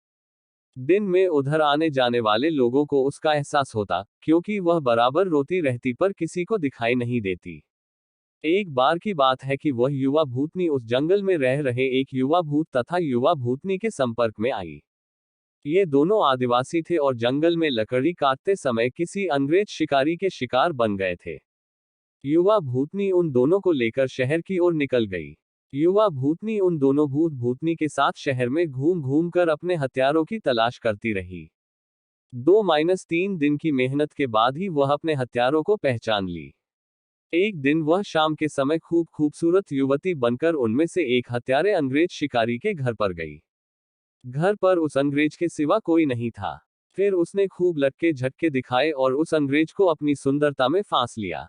दिन में उधर आने जाने वाले लोगों को उसका एहसास होता, क्योंकि वह बराबर रोती रहती पर किसी को दिखाई नहीं देती। एक बार की बात है कि वह युवा भूतनी उस जंगल में रह रहे एक युवा भूत तथा युवा भूतनी के संपर्क में आई। ये दोनों आदिवासी थे और जंगल में लकड़ी काटते समय किसी अंग्रेज शिकारी के शिकार बन गए थे। युवा भूतनी उन दोनों को लेकर शहर की ओर निकल गई। युवा भूतनी उन दोनों भूत भूतनी के साथ शहर में घूम घूम कर अपने हथियारों की तलाश करती रही। 2-3 दिन की मेहनत के बाद ही वह अपने हथियारों को पहचान ली। एक दिन वह शाम के समय खूब खूबसूरत युवती बनकर उनमें से एक हत्यारे अंग्रेज शिकारी के घर पर गई। घर पर उस अंग्रेज के सिवा कोई नहीं था। फिर उसने खूब लटके झटके दिखाए और उस अंग्रेज को अपनी सुंदरता में फांस लिया।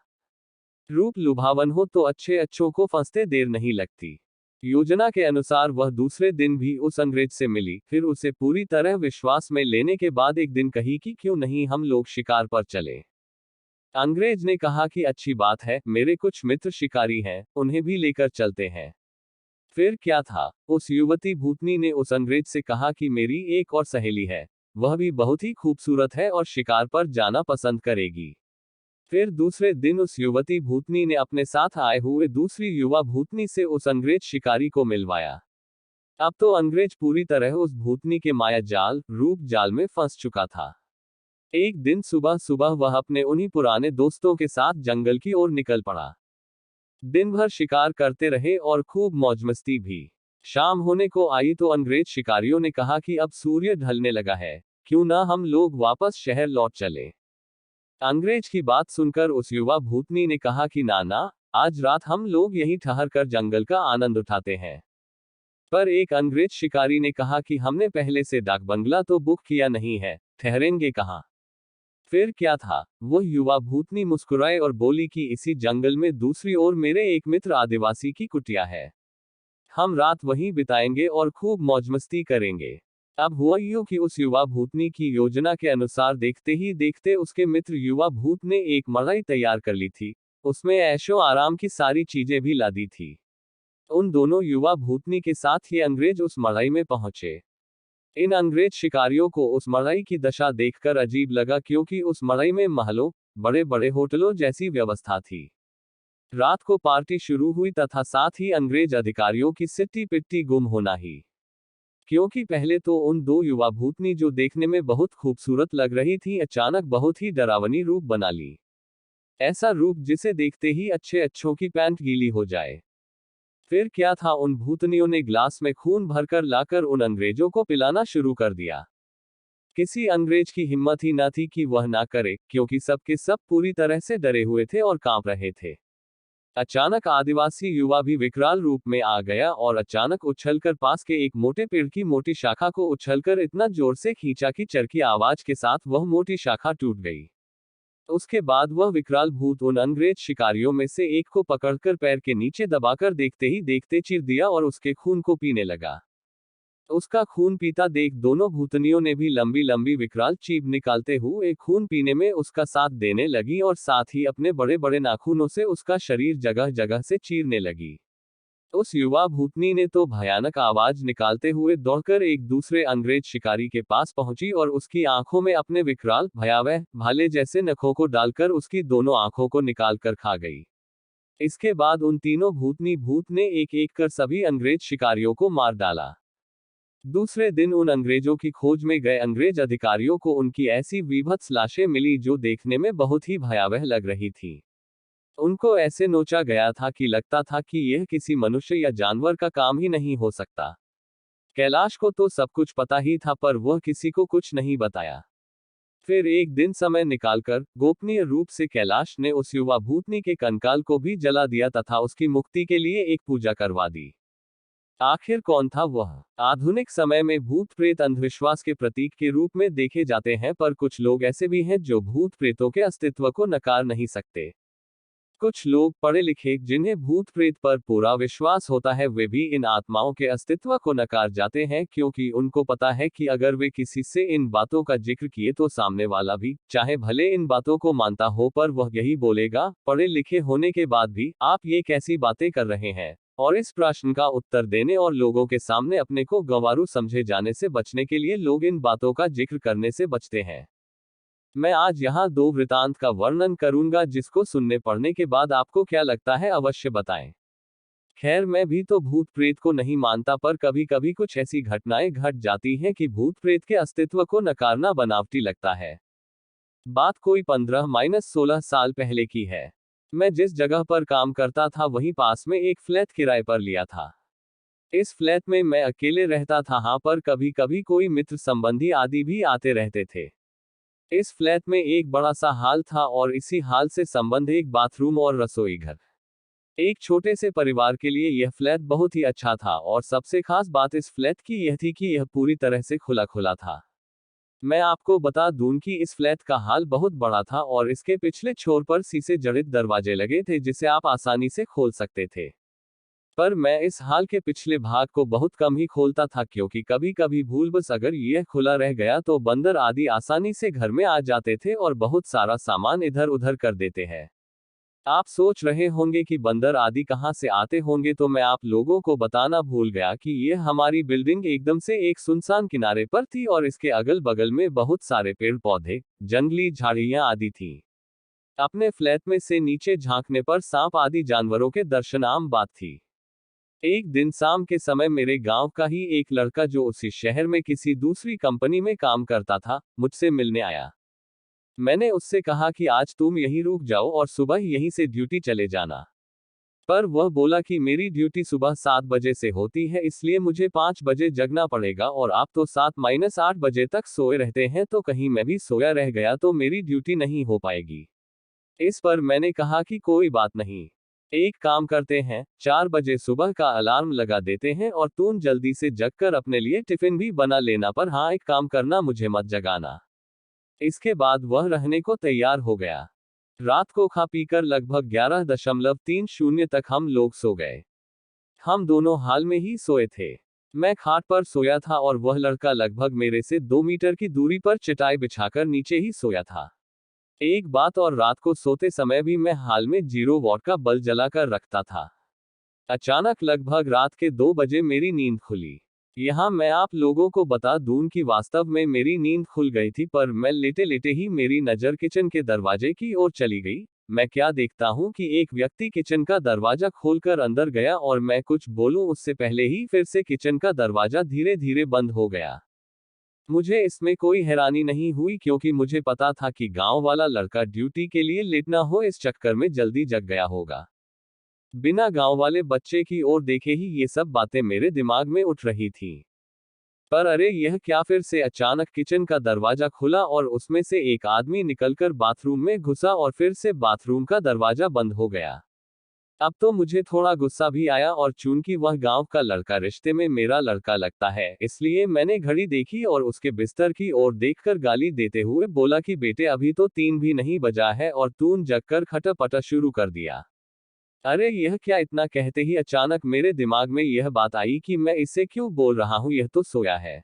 रूप लुभावन हो तो अच्छे अच्छों को फंसते देर नहीं लगती। योजना के अनुसार वह दूसरे दिन भी उस अंग्रेज से मिली, फिर उसे पूरी तरह विश्वास में लेने के बाद एक दिन कही कि क्यों नहीं हम लोग शिकार पर चले। अंग्रेज ने कहा कि अच्छी बात है, मेरे कुछ मित्र शिकारी हैं, उन्हें भी लेकर चलते हैं। फिर क्या था, उस युवती भूतनी ने उस अंग्रेज से कहा कि मेरी एक और सहेली है, वह भी बहुत ही खूबसूरत है और शिकार पर जाना पसंद करेगी। फिर दूसरे दिन उस युवती भूतनी ने अपने साथ आए हुए दूसरी युवा भूतनी से उस अंग्रेज शिकारी को मिलवाया। अब तो अंग्रेज पूरी तरह उस भूतनी के माया जाल, रूप जाल में फंस चुका था। एक दिन सुबह सुबह वह अपने उन्हीं पुराने दोस्तों के साथ जंगल की ओर निकल पड़ा। दिन भर शिकार करते रहे और खूब मौजमस्ती भी। शाम होने को आई तो अंग्रेज शिकारियों ने कहा कि अब सूर्य ढलने लगा है, क्यों ना हम लोग वापस शहर लौट चले। अंग्रेज की बात सुनकर उस युवा भूतनी ने कहा कि ना, आज रात हम लोग यहीं ठहर कर जंगल का आनंद उठाते हैं। पर एक अंग्रेज शिकारी ने कहा कि हमने पहले से डाक बंगला तो बुक किया नहीं है, ठहरेंगे कहाँ। फिर क्या था, वो युवा भूतनी मुस्कुराए और बोली कि इसी जंगल में दूसरी ओर मेरे एक मित्र आदिवासी की कुटिया है, हम रात वहीं बिताएंगे और खूब मौजमस्ती करेंगे। अब हुआ यूं कि उस युवा भूतनी की योजना के अनुसार देखते ही देखते उसके मित्र युवा भूत ने एक मड़ई तैयार कर ली थी। उसमें ऐशो आराम की सारी चीजें भी ला दी थी। उन दोनों युवा भूतनी के साथ ये अंग्रेज उस मड़ई में पहुंचे। इन अंग्रेज शिकारियों को उस मड़ई की दशा देखकर अजीब लगा, क्योंकि उस मड़ई में महलों, बड़े बड़े होटलों जैसी व्यवस्था थी। रात को पार्टी शुरू हुई तथा साथ ही अंग्रेज अधिकारियों की सिट्टी पिट्टी गुम होना ही। क्योंकि पहले तो उन दो युवा भूतनी जो देखने में बहुत खूबसूरत लग रही थी, अचानक बहुत ही डरावनी रूप बना ली। ऐसा रूप जिसे देखते ही अच्छे अच्छों की पैंट गीली हो जाए। फिर क्या था, उन भूतनियों ने ग्लास में खून भरकर लाकर उन अंग्रेजों को पिलाना शुरू कर दिया। किसी अंग्रेज की हिम्मत ही न थी कि वह ना करे, क्योंकि सब के सब पूरी तरह से डरे हुए थे और कांप रहे थे। अचानक आदिवासी युवा भी विकराल रूप में आ गया और अचानक उछलकर पास के एक मोटे पेड़ की मोटी शाखा को उछलकर इतना जोर से खींचा कि चरखी आवाज के साथ वह मोटी शाखा टूट गई। उसके बाद वह विकराल भूत उन अंग्रेज शिकारियों में से एक को पकड़कर पैर के नीचे दबाकर देखते ही देखते चीर दिया और उसके खून को पीने लगा। उसका खून पीता देख दोनों भूतनियों ने भी लंबी लंबी विकराल चीख निकालते हुए खून पीने में उसका साथ देने लगी और साथ ही अपने बड़े बड़े नाखूनों से उसका शरीर जगह जगह से चीरने लगी। उस युवा भूतनी ने तो भयानक आवाज निकालते हुए दौड़कर एक दूसरे अंग्रेज शिकारी के पास पहुंची और उसकी आंखों में अपने विकराल भयावह भाले जैसे नखों को डालकर उसकी दोनों आंखों को निकाल कर खा गई। इसके बाद उन तीनों भूतनी भूत ने एक एक कर सभी अंग्रेज शिकारियों को मार डाला। दूसरे दिन उन अंग्रेजों की खोज में गए अंग्रेज अधिकारियों को उनकी ऐसी विभत्स लाशें मिली जो देखने में बहुत ही भयावह लग रही थी। उनको ऐसे नोचा गया था कि लगता था कि यह किसी मनुष्य या जानवर का काम ही नहीं हो सकता। कैलाश को तो सब कुछ पता ही था, पर वह किसी को कुछ नहीं बताया। फिर एक दिन समय निकालकर गोपनीय रूप से कैलाश ने उस युवा भूतनी के कंकाल को भी जला दिया तथा उसकी मुक्ति के लिए एक पूजा करवा दी। आखिर कौन था वह? आधुनिक समय में भूत प्रेत अंधविश्वास के प्रतीक के रूप में देखे जाते हैं, पर कुछ लोग ऐसे भी हैं जो भूत प्रेतों के अस्तित्व को नकार नहीं सकते। कुछ लोग पढ़े लिखे जिन्हें भूत प्रेत पर पूरा विश्वास होता है, वे भी इन आत्माओं के अस्तित्व को नकार जाते हैं, क्योंकि उनको पता है कि अगर वे किसी से इन बातों का जिक्र किए तो सामने वाला भी, चाहे भले इन बातों को मानता हो, पर वह यही बोलेगा, पढ़े लिखे होने के बाद भी आप ये कैसी बातें कर रहे हैं। और इस प्रश्न का उत्तर देने और लोगों के सामने अपने को गंवारू समझे जाने से बचने के लिए लोग इन बातों का जिक्र करने से बचते हैं। मैं आज यहाँ दो वृतांत का वर्णन करूंगा, जिसको सुनने पढ़ने के बाद आपको क्या लगता है अवश्य बताएं। खैर, मैं भी तो भूत प्रेत को नहीं मानता, पर कभी कभी कुछ ऐसी घटनाएं घट जाती हैं कि भूत प्रेत के अस्तित्व को नकारना बनावटी लगता है। बात कोई 15-16 साल पहले की है। मैं जिस जगह पर काम करता था वहीं पास में एक फ्लैट किराए पर लिया था। इस फ्लैट में मैं अकेले रहता था, हाँ, पर कभी कभी कोई मित्र संबंधी आदि भी आते रहते थे। इस फ्लैट में एक बड़ा सा हॉल था और इसी हॉल से संबंध एक बाथरूम और रसोई घर। एक छोटे से परिवार के लिए यह फ्लैट बहुत ही अच्छा था और सबसे खास बात इस फ्लैट की यह थी कि यह पूरी तरह से खुला खुला था। मैं आपको बता दूं कि इस फ्लैट का हॉल बहुत बड़ा था और इसके पिछले छोर पर शीशे जड़ित दरवाजे लगे थे जिसे आप आसानी से खोल सकते थे। पर मैं इस हॉल के पिछले भाग को बहुत कम ही खोलता था क्योंकि कभी कभी भूलवश अगर यह खुला रह गया तो बंदर आदि आसानी से घर में आ जाते थे और बहुत सारा सामान इधर उधर कर देते हैं। आप सोच रहे होंगे कि बंदर आदि कहां से आते होंगे, तो मैं आप लोगों को बताना भूल गया कि यह हमारी बिल्डिंग एकदम से एक सुनसान किनारे पर थी और इसके अगल बगल में बहुत सारे पेड़ पौधे, जंगली झाड़ियां आदि थी। अपने फ्लैट में से नीचे झांकने पर सांप आदि जानवरों के दर्शन आम बात थी। एक दिन शाम के समय मेरे गांव का ही एक लड़का जो उसी शहर में किसी दूसरी कंपनी में काम करता था, मुझसे मिलने आया। मैंने उससे कहा कि आज तुम यहीं रुक जाओ और सुबह यहीं से ड्यूटी चले जाना। पर वह बोला कि मेरी ड्यूटी सुबह 7 बजे से होती है, इसलिए मुझे 5 बजे जगना पड़ेगा और आप तो 7-8 बजे तक सोए रहते हैं, तो कहीं मैं भी सोया रह गया तो मेरी ड्यूटी नहीं हो पाएगी। इस पर मैंने कहा कि कोई बात नहीं, एक काम करते हैं, 4 बजे सुबह का अलार्म लगा देते हैं और तुम जल्दी से जगकर अपने लिए टिफिन भी बना लेना, पर हाँ एक काम करना, मुझे मत जगाना। इसके बाद वह रहने को तैयार हो गया। रात को खा पीकर लगभग 11:30 तक हम लोग सो गए। हम दोनों हाल में ही सोए थे। मैं खाट पर सोया था और वह लड़का लगभग मेरे से 2 मीटर की दूरी पर चटाई बिछाकर नीचे ही सोया था। एक बात और, रात को सोते समय भी मैं हाल में 0 वॉट का बल्ब जलाकर रखता था। अचानक लगभग रात के 2 बजे मेरी नींद खुली। यहाँ मैं आप लोगों को बता दूं कि वास्तव में मेरी नींद खुल गई थी, पर मैं लेटे लेटे ही मेरी नज़र किचन के दरवाजे की ओर चली गई। मैं क्या देखता हूँ कि एक व्यक्ति किचन का दरवाजा खोलकर अंदर गया और मैं कुछ बोलूं उससे पहले ही फिर से किचन का दरवाजा धीरे धीरे बंद हो गया। मुझे इसमें कोई हैरानी नहीं हुई क्योंकि मुझे पता था कि गांव वाला लड़का ड्यूटी के लिए लेट ना हो इस चक्कर में जल्दी जग गया होगा। बिना गांव वाले बच्चे की ओर देखे ही ये सब बातें मेरे दिमाग में उठ रही थी। पर अरे यह क्या, फिर से अचानक किचन का दरवाजा खुला और उसमें से एक आदमी निकलकर बाथरूम में घुसा और फिर से बाथरूम का दरवाजा बंद हो गया। अब तो मुझे थोड़ा गुस्सा भी आया और चूंकि वह गांव का लड़का रिश्ते में मेरा लड़का लगता है, इसलिए मैंने घड़ी देखी और उसके बिस्तर की ओर देखकर गाली देते हुए बोला कि बेटे अभी तो 3 भी नहीं बजा है और तूने जगकर खटपटा शुरू कर दिया। अरे यह क्या, इतना कहते ही अचानक मेरे दिमाग में यह बात आई कि मैं इसे क्यों बोल रहा हूं, यह तो सोया है।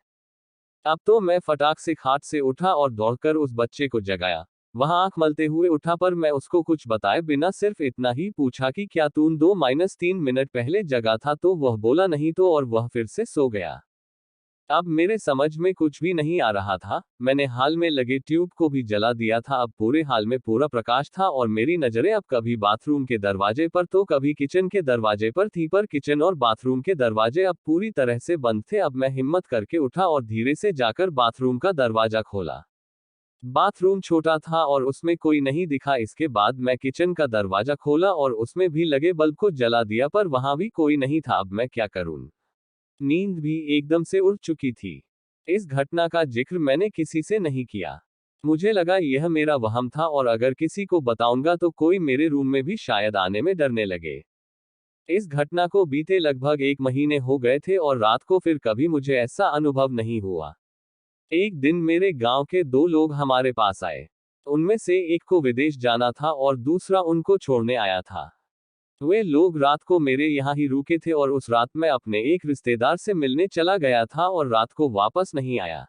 अब तो मैं फटाक से खाट से उठा और दौड़कर उस बच्चे को जगाया। वह आंख मलते हुए उठा, पर मैं उसको कुछ बताए बिना सिर्फ इतना ही पूछा कि क्या तू 2-3 मिनट पहले जगा था, तो वह बोला नहीं तो, और वह फिर से सो गया। अब मेरे समझ में कुछ भी नहीं आ रहा था। मैंने हाल में लगे ट्यूब को भी जला दिया था। अब पूरे हाल में पूरा प्रकाश था और मेरी नजरें अब कभी बाथरूम के दरवाजे पर तो कभी किचन के दरवाजे पर थी, पर किचन और बाथरूम के दरवाजे अब पूरी तरह से बंद थे। अब मैं हिम्मत करके उठा और धीरे से जाकर बाथरूम का दरवाजा खोला। बाथरूम छोटा था और उसमें कोई नहीं दिखा। इसके बाद मैं किचन का दरवाजा खोला और उसमें भी लगे बल्ब को जला दिया, पर वहां भी कोई नहीं था। अब मैं क्या करूं? नींद भी एकदम से उड़ चुकी थी। इस घटना का जिक्र मैंने किसी से नहीं किया। मुझे लगा यह मेरा वहम था और अगर किसी को बताऊंगा तो कोई मेरे रूम में भी शायद आने में डरने लगे। इस घटना को बीते लगभग 1 महीने हो गए थे और रात को फिर कभी मुझे ऐसा अनुभव नहीं हुआ। एक दिन मेरे गांव के 2 लोग हमारे पास आए। उनमें से एक को विदेश जाना था और दूसरा उनको छोड़ने आया था। वे लोग रात को मेरे यहाँ ही रुके थे और उस रात मैं अपने एक रिश्तेदार से मिलने चला गया था और रात को वापस नहीं आया।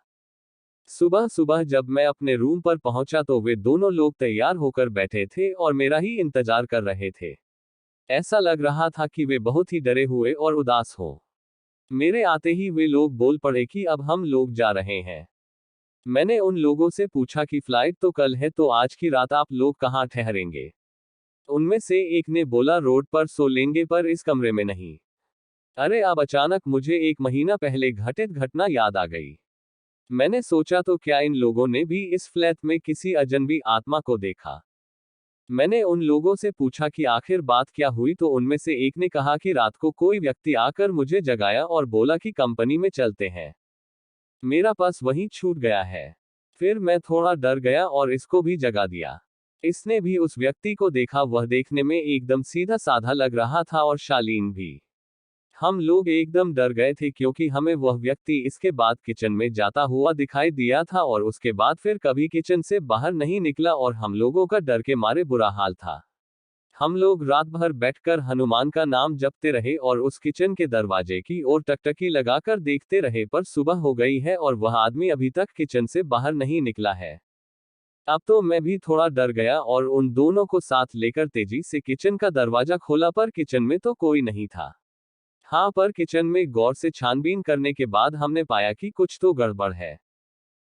सुबह सुबह जब मैं अपने रूम पर पहुंचा तो वे दोनों लोग तैयार होकर बैठे थे और मेरा ही इंतजार कर रहे थे। ऐसा लग रहा था कि वे बहुत ही डरे हुए और उदास हो। मेरे आते ही वे लोग बोल पड़े कि अब हम लोग जा रहे हैं। मैंने उन लोगों से पूछा कि फ्लाइट तो कल है, तो आज की रात आप लोग कहाँ ठहरेंगे? उनमें से एक ने बोला रोड पर सो लेंगे, पर इस कमरे में नहीं। अरे अब अचानक मुझे 1 महीना पहले घटित घटना याद आ गई। मैंने सोचा तो क्या इन लोगों ने भी इस फ्लैट में किसी अजनबी आत्मा को देखा? मैंने उन लोगों से पूछा कि आखिर बात क्या हुई, तो उनमें से एक ने कहा कि रात को कोई व्यक्ति आकर मुझे जगाया और बोला कि कंपनी में चलते हैं। मेरा पर्स वहीं छूट गया है। फिर मैं थोड़ा डर गया और इसको भी जगा दिया। इसने भी उस व्यक्ति को देखा, वह देखने में एकदम सीधा साधा लग रहा था और शालीन भी। हम लोग एकदम डर गए थे क्योंकि हमें वह व्यक्ति इसके बाद किचन में जाता हुआ दिखाई दिया था और उसके बाद फिर कभी किचन से बाहर नहीं निकला और हम लोगों का डर के मारे बुरा हाल था। हम लोग रात भर बैठकर हनुमान का नाम जपते रहे और उस किचन के दरवाजे की ओर टकटकी लगाकर देखते रहे, पर सुबह हो गई है और वह आदमी अभी तक किचन से बाहर नहीं निकला है। अब तो मैं भी थोड़ा डर गया और उन दोनों को साथ लेकर तेजी से किचन का दरवाजा खोला, पर किचन में तो कोई नहीं था। हाँ, पर किचन में गौर से छानबीन करने के बाद हमने पाया कि कुछ तो गड़बड़ है।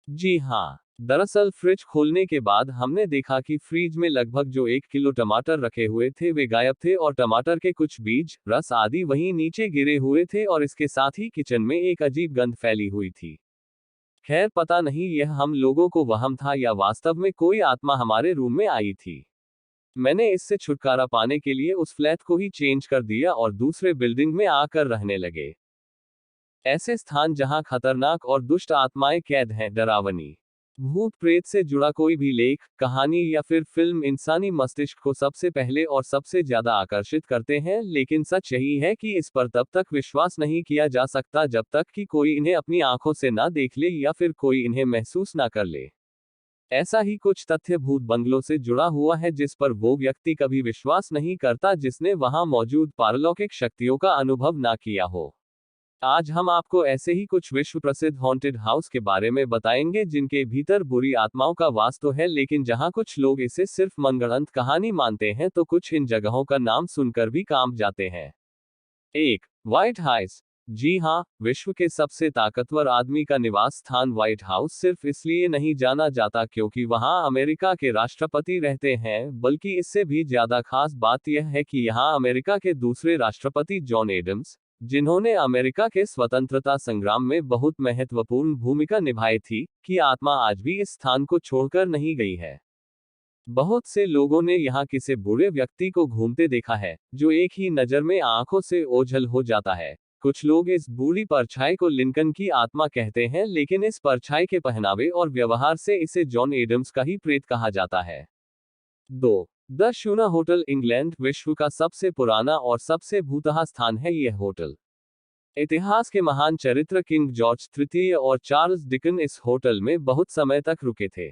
जी हाँ, दरअसल फ्रिज खोलने के बाद हमने देखा कि फ्रिज में लगभग जो 1 किलो टमाटर रखे हुए थे वे गायब थे और टमाटर के कुछ बीज, रस आदि वहीं नीचे गिरे हुए थे और इसके साथ ही किचन में एक अजीब गंध फैली हुई थी। खैर, पता नहीं यह हम लोगों को वहम था या वास्तव में कोई आत्मा हमारे रूम में आई थी। मैंने इससे छुटकारा पाने के लिए उस फ्लैट को ही चेंज कर दिया और दूसरे बिल्डिंग में आकर रहने लगे। ऐसे स्थान जहां खतरनाक और दुष्ट आत्माएं कैद हैं, डरावनी भूत प्रेत से जुड़ा कोई भी लेख, कहानी या फिर फिल्म इंसानी मस्तिष्क को सबसे पहले और सबसे ज्यादा आकर्षित करते हैं, लेकिन सच यही है कि इस पर तब तक विश्वास नहीं किया जा सकता जब तक कि कोई इन्हें अपनी आंखों से ना देख ले या फिर कोई इन्हें महसूस ना कर ले। ऐसा ही कुछ तथ्य भूत बंगलों से जुड़ा हुआ है जिस पर वो व्यक्ति कभी विश्वास नहीं करता जिसने वहां मौजूद पारलौकिक शक्तियों का अनुभव ना किया हो। आज हम आपको ऐसे ही कुछ विश्व प्रसिद्ध हॉन्टेड हाउस के बारे में बताएंगे जिनके भीतर बुरी आत्माओं का वास तो है, लेकिन जहां कुछ लोग इसे सिर्फ मनगढ़ंत कहानी मानते हैं तो कुछ इन जगहों का नाम सुनकर भी कांप जाते हैं। 1. White house. जी हाँ, विश्व के सबसे ताकतवर आदमी का निवास स्थान व्हाइट हाउस सिर्फ इसलिए नहीं जाना जाता क्योंकि वहां अमेरिका के राष्ट्रपति रहते हैं, बल्कि इससे भी ज्यादा खास बात यह है कि यहां अमेरिका के दूसरे राष्ट्रपति जॉन एडम्स, जिन्होंने अमेरिका के स्वतंत्रता संग्राम में बहुत महत्वपूर्ण भूमिका निभाई थी, की आत्मा आज भी इस स्थान को छोड़कर नहीं गई है। बहुत से लोगों ने यहाँ किसी बुरे व्यक्ति को घूमते देखा है, जो एक ही नजर में आंखों से ओझल हो जाता है। कुछ लोग इस बूढ़ी परछाई को लिंकन की आत्मा कहते हैं, लेकिन इस परछाई के पहनावे और व्यवहार से इसे जॉन एडम्स का ही प्रेत कहा जाता है। 2. द शूना होटल, इंग्लैंड। विश्व का सबसे पुराना और सबसे भूतहा स्थान है यह होटल। इतिहास के महान चरित्र किंग जॉर्ज तृतीय और चार्ल्स डिकन इस होटल में बहुत समय तक रुके थे।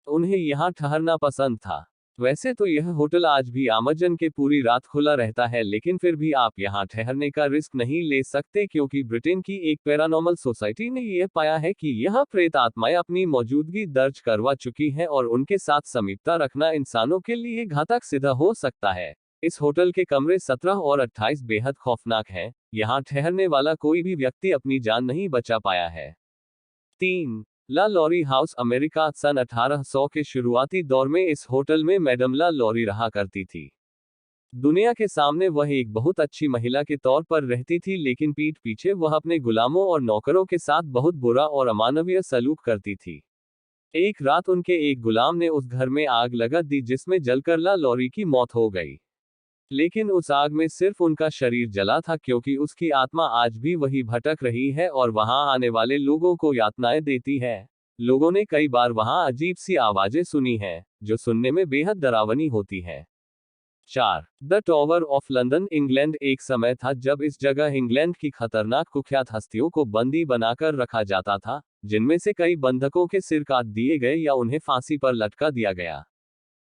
उन्हें यहाँ ठहरना पसंद था। वैसे तो यह होटल आज भी आमजन के पूरी रात खुला रहता है, लेकिन फिर भी आप यहाँ ठहरने का रिस्क नहीं ले सकते क्योंकि ब्रिटेन की एक पैरानॉर्मल सोसाइटी ने यह पाया है कि यहाँ प्रेत आत्माएं अपनी मौजूदगी दर्ज करवा चुकी हैं और उनके साथ समीपता रखना इंसानों के लिए घातक सिद्ध हो सकता है। इस होटल के कमरे 17 और 28 बेहद खौफनाक हैं। यहाँ ठहरने वाला कोई भी व्यक्ति अपनी जान नहीं बचा पाया है। 3. ला लॉरी हाउस, अमेरिका। सन 1800 के शुरुआती दौर में इस होटल में मैडम ला लॉरी रहा करती थी। दुनिया के सामने वह एक बहुत अच्छी महिला के तौर पर रहती थी, लेकिन पीठ पीछे वह अपने गुलामों और नौकरों के साथ बहुत बुरा और अमानवीय सलूक करती थी। एक रात उनके एक गुलाम ने उस घर में आग लगा दी जिसमें जलकर ला लॉरी की मौत हो गई। लेकिन उस आग में सिर्फ उनका शरीर जला था क्योंकि उसकी आत्मा आज भी वही भटक रही है और वहां आने वाले लोगों को यातनाएं देती है। लोगों ने कई बार वहां अजीब सी आवाजें सुनी हैं, जो सुनने में बेहद डरावनी होती हैं। 4. The tower of London, England. एक समय था जब इस जगह इंग्लैंड की खतरनाक कुख्यात हस्तियों को बंदी बनाकर रखा जाता था, जिनमें से कई बंधकों के सिर काट दिए गए या उन्हें फांसी पर लटका दिया गया।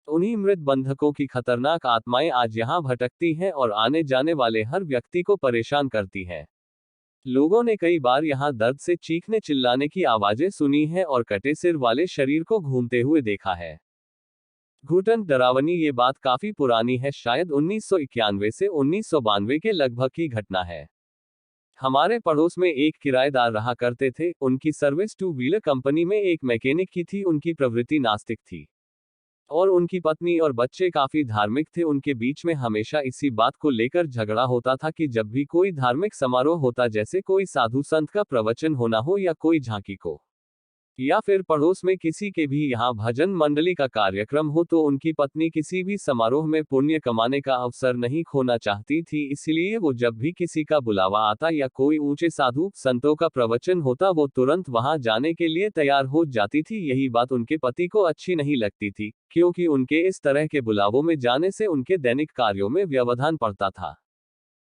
उन्हीं मृत बंधकों की खतरनाक आत्माएं आज यहाँ भटकती हैं और आने जाने वाले हर व्यक्ति को परेशान करती हैं। लोगों ने कई बार यहाँ दर्द से चीखने चिल्लाने की आवाजें सुनी हैं और कटे सिर वाले शरीर को घूमते हुए देखा है। घुटन डरावनी, ये बात काफी पुरानी है, शायद 1991 से 1992 के लगभग की घटना है। हमारे पड़ोस में एक किराएदार रहा करते थे। उनकी सर्विस 2 व्हीलर कंपनी में एक मैकेनिक की थी। उनकी प्रवृत्ति नास्तिक थी और उनकी पत्नी और बच्चे काफी धार्मिक थे। उनके बीच में हमेशा इसी बात को लेकर झगड़ा होता था कि जब भी कोई धार्मिक समारोह होता, जैसे कोई साधु संत का प्रवचन होना हो या कोई झांकी को या फिर पड़ोस में किसी के भी यहाँ भजन मंडली का कार्यक्रम हो तो उनकी पत्नी किसी भी समारोह में पुण्य कमाने का अवसर नहीं खोना चाहती थी, इसलिए वो जब भी किसी का बुलावा आता या कोई ऊंचे साधु संतों का प्रवचन होता वो तुरंत वहां जाने के लिए तैयार हो जाती थी। यही बात उनके पति को अच्छी नहीं लगती थी, क्योंकि उनके इस तरह के बुलावों में जाने से उनके दैनिक कार्यों में व्यवधान पड़ता था।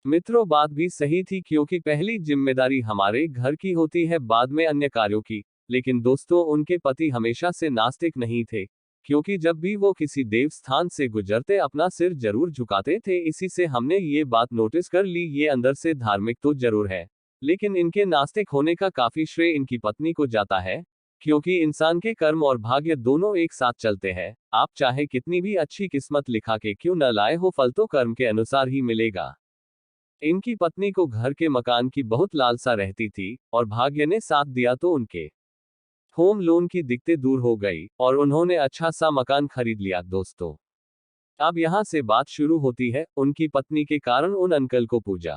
मित्रों, बात भी सही थी, क्योंकि पहली जिम्मेदारी हमारे घर की होती है, बाद में अन्य कार्यों की। लेकिन दोस्तों, उनके पति हमेशा से नास्तिक नहीं थे, क्योंकि जब भी वो किसी देव स्थान से गुजरते अपना सिर जरूर झुकाते थे। इसी से हमने ये बात नोटिस कर ली, ये अंदर से धार्मिक तो जरूर है, लेकिन इनके नास्तिक होने का काफी श्रेय इनकी पत्नी को जाता है, क्योंकि इंसान के कर्म और भाग्य दोनों एक साथ चलते हैं। आप चाहे कितनी भी अच्छी किस्मत लिखा के क्यों न लाए हो, फल तो कर्म के अनुसार ही मिलेगा। इनकी पत्नी को घर के मकान की बहुत लालसा रहती थी, और भाग्य ने साथ दिया तो उनके होम लोन की दिक्कतें दूर हो गई और उन्होंने अच्छा सा मकान खरीद लिया। दोस्तों, अब यहां से बात शुरू होती है। उनकी पत्नी के कारण उन अंकल को पूजा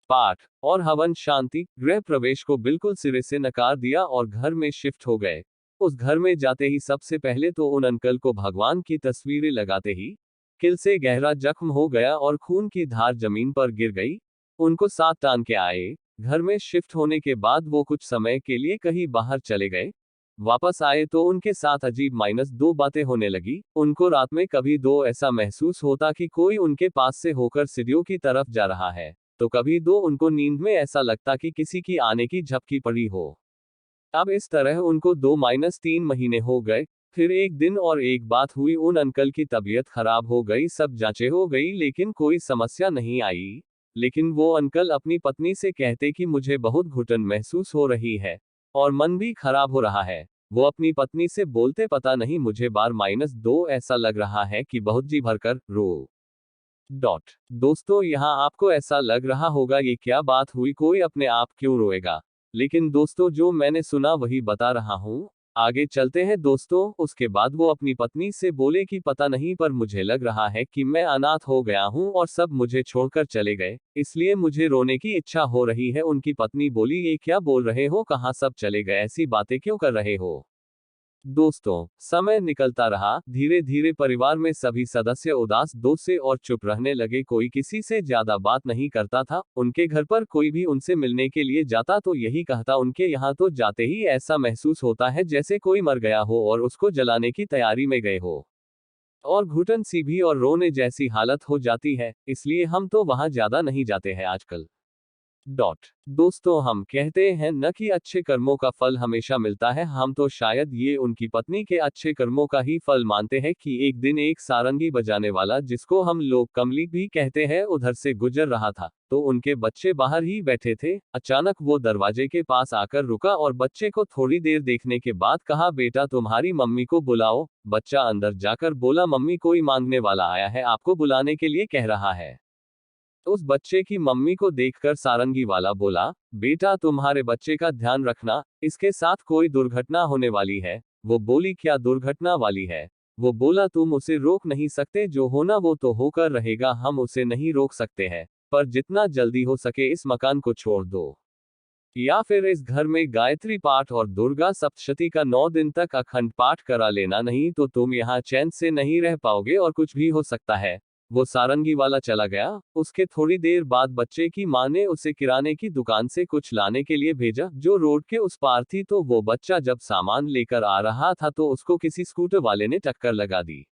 पाठ और हवन शांति गृह प्रवेश को बिल्कुल सिरे से नकार दिया और घर में शिफ्ट हो गए। उस घर में जाते ही सबसे पहले तो उन अंकल को भगवान की तस्वीरें लगाते ही किल से गहरा जख्म हो गया और खून की धार जमीन पर गिर गई। उनको साथ तान के आए। घर में शिफ्ट होने के बाद वो कुछ समय के लिए कहीं बाहर चले गए। वापस आए तो उनके साथ अजीब -2 बातें होने लगी। उनको रात में कभी दो ऐसा महसूस होता कि कोई उनके पास से होकर सीढ़ियों की तरफ जा रहा है, तो कभी दो उनको नींद में ऐसा लगता कि किसी की आने की झपकी पड़ी हो। अब इस तरह उनको 2-3 महीने हो गए। फिर एक दिन और एक बात हुई, उन अंकल की तबीयत खराब हो गई, सब जांचें हो गई लेकिन कोई समस्या नहीं आई। लेकिन वो अंकल अपनी पत्नी से कहते कि मुझे बहुत घुटन महसूस हो रही है और मन भी खराब हो रहा है। वो अपनी पत्नी से बोलते, पता नहीं मुझे -2 ऐसा लग रहा है कि बहुत जी भरकर रो डॉट। दोस्तों, यहाँ आपको ऐसा लग रहा होगा ये क्या बात हुई, कोई अपने आप क्यों रोएगा। लेकिन दोस्तों, जो मैंने सुना वही बता रहा हूँ। आगे चलते हैं दोस्तों। उसके बाद वो अपनी पत्नी से बोले कि पता नहीं, पर मुझे लग रहा है कि मैं अनाथ हो गया हूँ और सब मुझे छोड़कर चले गए, इसलिए मुझे रोने की इच्छा हो रही है। उनकी पत्नी बोली, ये क्या बोल रहे हो, कहाँ सब चले गए, ऐसी बातें क्यों कर रहे हो। दोस्तों, समय निकलता रहा। धीरे धीरे परिवार में सभी सदस्य उदास, दो से और चुप रहने लगे। कोई किसी से ज्यादा बात नहीं करता था। उनके घर पर कोई भी उनसे मिलने के लिए जाता तो यही कहता, उनके यहाँ तो जाते ही ऐसा महसूस होता है जैसे कोई मर गया हो और उसको जलाने की तैयारी में गए हो, और घुटन सी भी और रोने जैसी हालत हो जाती है, इसलिए हम तो वहां ज्यादा नहीं जाते हैं आजकल। डॉट। दोस्तों, हम कहते हैं न कि अच्छे कर्मों का फल हमेशा मिलता है, हम तो शायद ये उनकी पत्नी के अच्छे कर्मों का ही फल मानते हैं कि एक दिन एक सारंगी बजाने वाला, जिसको हम लोग कमली भी कहते हैं, उधर से गुजर रहा था। तो उनके बच्चे बाहर ही बैठे थे। अचानक वो दरवाजे के पास आकर रुका और बच्चे को थोड़ी देर देखने के बाद कहा, बेटा तुम्हारी मम्मी को बुलाओ। बच्चा अंदर जाकर बोला, मम्मी कोई मांगने वाला आया है, आपको बुलाने के लिए कह रहा है। उस बच्चे की मम्मी को देखकर सारंगी वाला बोला, बेटा तुम्हारे बच्चे का ध्यान रखना, इसके साथ कोई दुर्घटना होने वाली है। वो बोली, क्या दुर्घटना वाली है। वो बोला, तुम उसे रोक नहीं सकते, जो होना वो तो होकर रहेगा, हम उसे नहीं रोक सकते हैं, पर जितना जल्दी हो सके इस मकान को छोड़ दो, या फिर इस घर में गायत्री पाठ और दुर्गा सप्तशती का 9 दिन तक अखंड पाठ करा लेना, नहीं तो तुम यहाँ चैन से नहीं रह पाओगे और कुछ भी हो सकता है। वो सारंगी वाला चला गया। उसके थोड़ी देर बाद बच्चे की माँ ने उसे किराने की दुकान से कुछ लाने के लिए भेजा, जो रोड के उस पार थी। तो वो बच्चा जब सामान लेकर आ रहा था तो उसको किसी स्कूटर वाले ने टक्कर लगा दी।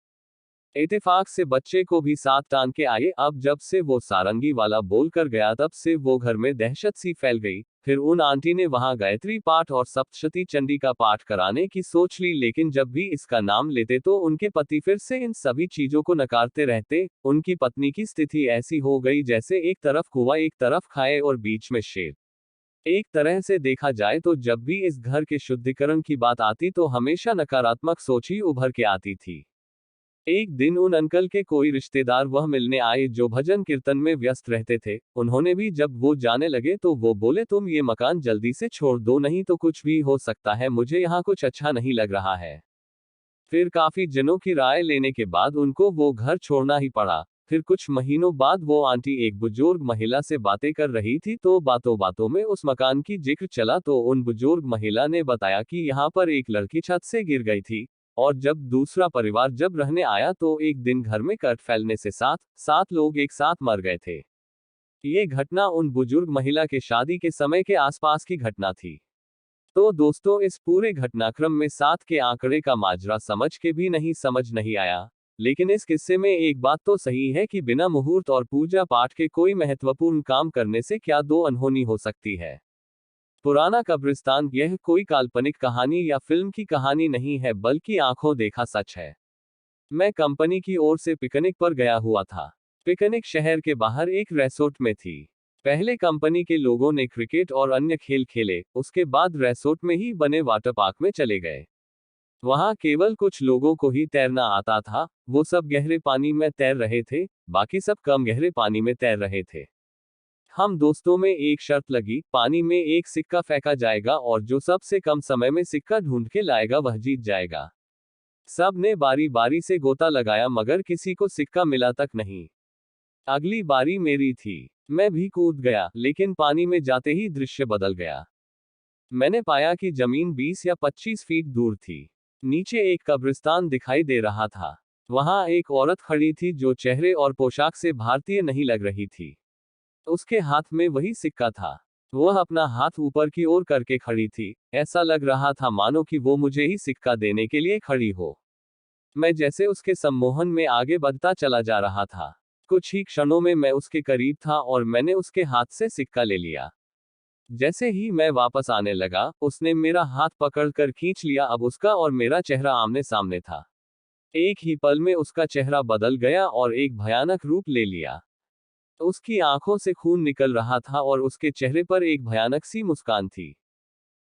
इत्तेफाक से बच्चे को भी साथ टांग के आए। अब जब से वो सारंगी वाला बोलकर गया, तब से वो घर में दहशत सी फैल गई। फिर उन आंटी ने वहां गायत्री पाठ और सप्तशती चंडी का पाठ कराने की सोच ली, लेकिन जब भी इसका नाम लेते तो उनके पति फिर से इन सभी चीजों को नकारते रहते। उनकी पत्नी की स्थिति ऐसी हो गई जैसे एक तरफ कुआं, एक तरफ खाए और बीच में शेर। एक तरह से देखा जाए तो जब भी इस घर के शुद्धिकरण की बात आती तो हमेशा नकारात्मक सोच ही उभर के आती थी। एक दिन उन अंकल के कोई रिश्तेदार वह मिलने आए, जो भजन कीर्तन में व्यस्त रहते थे। उन्होंने भी जब वो जाने लगे तो वो बोले, तुम ये मकान जल्दी से छोड़ दो, नहीं तो कुछ भी हो सकता है, मुझे यहाँ कुछ अच्छा नहीं लग रहा है। फिर काफी जनों की राय लेने के बाद उनको वो घर छोड़ना ही पड़ा। फिर कुछ महीनों बाद वो आंटी एक बुजुर्ग महिला से बातें कर रही थी, तो बातों बातों में उस मकान की जिक्र चला, तो उन बुजुर्ग महिला ने बताया कि यहाँ पर एक लड़की छत से गिर गई थी, और जब दूसरा परिवार जब रहने आया तो एक दिन घर में कट फैलने से सात लोग एक साथ मर गए थे। ये घटना उन बुजुर्ग महिला के शादी के समय के आसपास की घटना थी। तो दोस्तों, इस पूरे घटनाक्रम में 7 के आंकड़े का माजरा समझ के भी नहीं समझ नहीं आया, लेकिन इस किस्से में एक बात तो सही है कि बिना मुहूर्त और पूजा पाठ के कोई महत्वपूर्ण काम करने से क्या दो अनहोनी हो सकती है। पुराना कब्रिस्तान यह कोई काल्पनिक कहानी या फिल्म की कहानी नहीं है, बल्कि आंखों देखा सच है। मैं कंपनी की ओर से पिकनिक पर गया हुआ था। पिकनिक शहर के बाहर एक रेसोर्ट में थी। पहले कंपनी के लोगों ने क्रिकेट और अन्य खेल खेले, उसके बाद रेसोर्ट में ही बने वाटर पार्क में चले गए। वहां केवल कुछ लोगों को ही तैरना आता था, वो सब गहरे पानी में तैर रहे थे, बाकी सब कम गहरे पानी में तैर रहे थे। हम दोस्तों में एक शर्त लगी, पानी में एक सिक्का फेंका जाएगा और जो सबसे कम समय में सिक्का ढूंढ के लाएगा वह जीत जाएगा। सब ने बारी बारी से गोता लगाया, मगर किसी को सिक्का मिला तक नहीं। अगली बारी मेरी थी। मैं भी कूद गया, लेकिन पानी में जाते ही दृश्य बदल गया। मैंने पाया कि जमीन 20 या 25 फीट दूर थी। नीचे एक कब्रिस्तान दिखाई दे रहा था। वहां एक औरत खड़ी थी जो चेहरे और पोशाक से भारतीय नहीं लग रही थी। उसके हाथ में वही सिक्का था। वह अपना हाथ ऊपर की ओर करके खड़ी थी, ऐसा लग रहा था मानो कि वो मुझे ही सिक्का देने के लिए खड़ी हो। मैं जैसे उसके सम्मोहन में आगे बढ़ता चला जा रहा था। कुछ ही क्षणों में मैं उसके करीब था और मैंने उसके हाथ से सिक्का ले लिया। जैसे ही मैं वापस आने लगा, उसने मेरा हाथ पकड़कर खींच लिया। अब उसका और मेरा चेहरा आमने सामने था। एक ही पल में उसका चेहरा बदल गया और एक भयानक रूप ले लिया। उसकी आंखों से खून निकल रहा था और उसके चेहरे पर एक भयानक सी मुस्कान थी।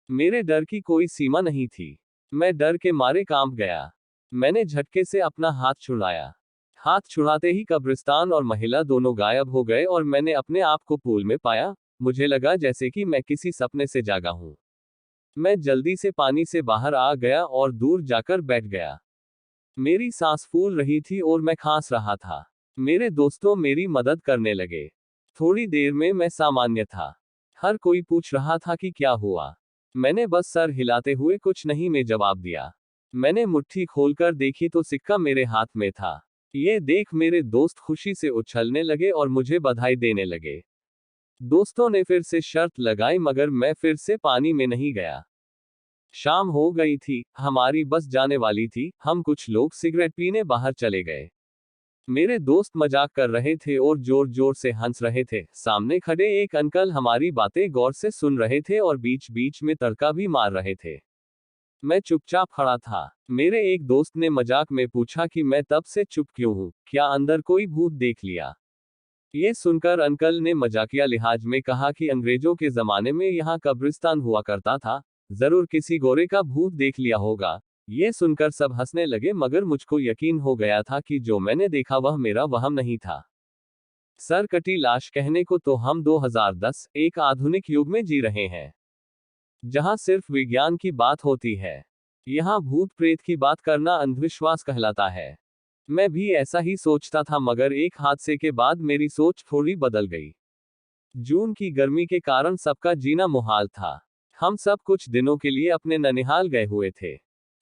मेरे डर की कोई सीमा नहीं थी। मैं डर के मारे कांप गया। मैंने झटके से अपना हाथ छुड़ाया। हाथ छुड़ाते ही कब्रिस्तान और महिला दोनों गायब हो गए और मैंने अपने आप को पूल में पाया। मुझे लगा जैसे कि मैं किसी सपने से जागा हूं। मैं जल्दी से पानी से बाहर आ गया और दूर जाकर बैठ गया। मेरी सांस फूल रही थी और मैं खांस रहा था। मेरे दोस्तों मेरी मदद करने लगे। थोड़ी देर में मैं सामान्य था। हर कोई पूछ रहा था कि क्या हुआ। मैंने बस सर हिलाते हुए कुछ नहीं में जवाब दिया। मैंने मुट्ठी खोलकर देखी तो सिक्का मेरे हाथ में था। ये देख मेरे दोस्त खुशी से उछलने लगे और मुझे बधाई देने लगे। दोस्तों ने फिर से शर्त लगाई, मगर मैं फिर से पानी में नहीं गया। शाम हो गई थी, हमारी बस जाने वाली थी। हम कुछ लोग सिगरेट पीने बाहर चले गए। मेरे दोस्त मजाक कर रहे थे और जोर जोर से हंस रहे थे। सामने खड़े एक अंकल हमारी बातें गौर से सुन रहे थे और बीच बीच में तड़का भी मार रहे थे। मैं चुपचाप खड़ा था। मेरे एक दोस्त ने मजाक में पूछा कि मैं तब से चुप क्यों हूं, क्या अंदर कोई भूत देख लिया। ये सुनकर अंकल ने मजाकिया लिहाज में कहा कि अंग्रेजों के जमाने में यहाँ कब्रिस्तान हुआ करता था, जरूर किसी गोरे का भूत देख लिया होगा। ये सुनकर सब हंसने लगे, मगर मुझको यकीन हो गया था कि जो मैंने देखा वह मेरा वहम नहीं था। सर कटी लाश कहने को तो हम 2010 एक आधुनिक युग में जी रहे हैं, जहां सिर्फ विज्ञान की बात होती है। यहाँ भूत प्रेत की बात करना अंधविश्वास कहलाता है। मैं भी ऐसा ही सोचता था, मगर एक हादसे के बाद मेरी सोच थोड़ी बदल गई। जून की गर्मी के कारण सबका जीना मुहाल था। हम सब कुछ दिनों के लिए अपने ननिहाल गए हुए थे,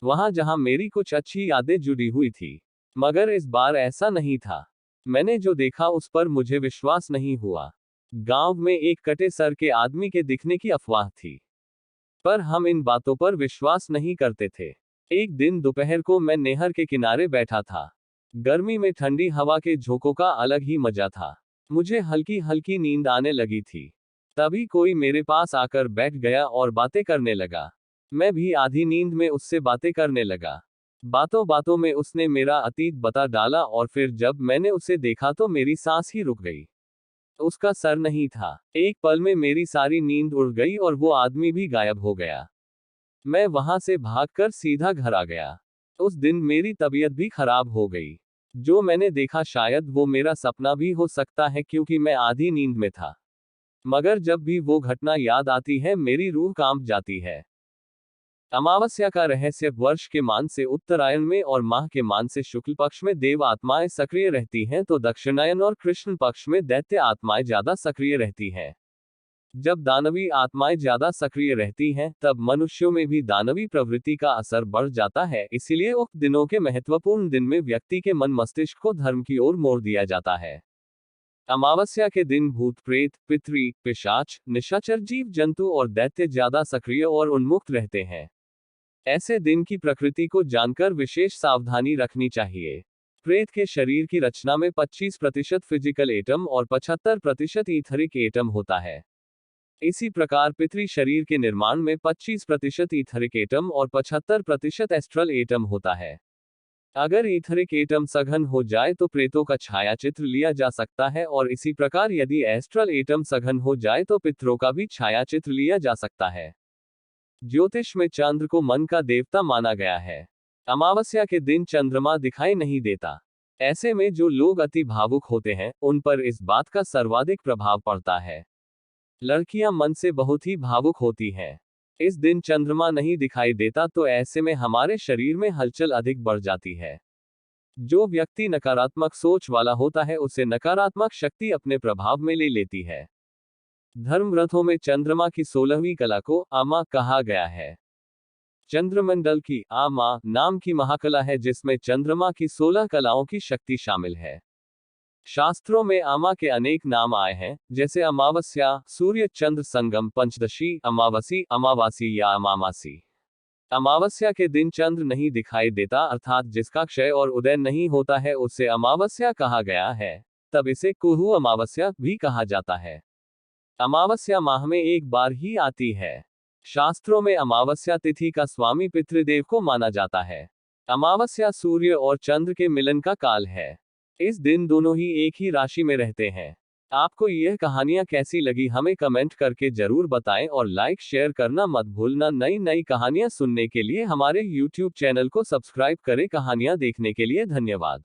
वहां जहां मेरी कुछ अच्छी यादें जुड़ी हुई थी। मगर इस बार ऐसा नहीं था। मैंने जो देखा उस पर मुझे विश्वास नहीं हुआ। गांव में एक कटे सर के आदमी के दिखने की अफवाह थी, पर हम इन बातों पर विश्वास नहीं करते थे। एक दिन दोपहर को मैं नहर के किनारे बैठा था। गर्मी में ठंडी हवा के झोंकों का अलग ही मजा था। मुझे हल्की हल्की नींद आने लगी थी। तभी कोई मेरे पास आकर बैठ गया और बातें करने लगा। मैं भी आधी नींद में उससे बातें करने लगा। बातों बातों में उसने मेरा अतीत बता डाला और फिर जब मैंने उसे देखा तो मेरी सांस ही रुक गई। उसका सर नहीं था। एक पल में मेरी सारी नींद उड़ गई और वो आदमी भी गायब हो गया। मैं वहां से भागकर सीधा घर आ गया। उस दिन मेरी तबीयत भी खराब हो गई। जो मैंने देखा शायद वो मेरा सपना भी हो सकता है, क्योंकि मैं आधी नींद में था। मगर जब भी वो घटना याद आती है मेरी रूह कांप जाती है। अमावस्या का रहस्य, वर्ष के मान से उत्तरायण में और माह के मान से शुक्ल पक्ष में देव आत्माएं सक्रिय रहती हैं, तो दक्षिणायन और कृष्ण पक्ष में दैत्य आत्माएं ज्यादा सक्रिय रहती हैं। जब दानवी आत्माएं ज्यादा सक्रिय रहती हैं, तब मनुष्यों में भी दानवी प्रवृत्ति का असर बढ़ जाता है। इसीलिए उक्त दिनों के महत्वपूर्ण दिन में व्यक्ति के मन मस्तिष्क को धर्म की ओर मोड़ दिया जाता है। अमावस्या के दिन भूत प्रेत, पितरी, पिशाच, निशाचर, जीव जंतु और दैत्य ज्यादा सक्रिय और उन्मुक्त रहते हैं। ऐसे दिन की प्रकृति को जानकर विशेष सावधानी रखनी चाहिए। प्रेत के शरीर की रचना में 25% फिजिकल एटम और 75% ईथरिक एटम होता है। इसी प्रकार पितरी शरीर के निर्माण में 25% ईथरिक एटम और 75% एस्ट्रल एटम होता है। अगर ईथरिक एटम सघन हो जाए तो प्रेतों का छाया चित्र लिया जा सकता है, और इसी प्रकार यदि एस्ट्रल एटम सघन हो जाए तो पितरों का भी छाया चित्र लिया जा सकता है। ज्योतिष में चंद्र को मन का देवता माना गया है। अमावस्या के दिन चंद्रमा दिखाई नहीं देता। ऐसे में जो लोग अति भावुक होते हैं, उन पर इस बात का सर्वाधिक प्रभाव पड़ता है। लड़कियां मन से बहुत ही भावुक होती हैं। इस दिन चंद्रमा नहीं दिखाई देता, तो ऐसे में हमारे शरीर में हलचल अधिक बढ़ जाती है। जो व्यक्ति नकारात्मक सोच वाला होता है, उसे नकारात्मक शक्ति अपने प्रभाव में ले लेती है। धर्म ग्रंथों में चंद्रमा की 16वीं कला को आमा कहा गया है। चंद्रमंडल की आमा नाम की महाकला है, जिसमें चंद्रमा की 16 कलाओं की शक्ति शामिल है। शास्त्रों में आमा के अनेक नाम आए हैं, जैसे अमावस्या, सूर्य चंद्र संगम, पंचदशी, अमावसी, अमावासी या अमामासी। अमावस्या के दिन चंद्र नहीं दिखाई देता, अर्थात जिसका क्षय और उदय नहीं होता है, उसे अमावस्या कहा गया है। तब इसे कुहू अमावस्या भी कहा जाता है। अमावस्या माह में एक बार ही आती है। शास्त्रों में अमावस्या तिथि का स्वामी पितृदेव को माना जाता है। अमावस्या सूर्य और चंद्र के मिलन का काल है। इस दिन दोनों ही एक ही राशि में रहते हैं। आपको यह कहानियां कैसी लगी, हमें कमेंट करके जरूर बताएं, और लाइक शेयर करना मत भूलना। नई नई कहानियां सुनने के लिए हमारे YouTube चैनल को सब्सक्राइब करें। कहानियां देखने के लिए धन्यवाद।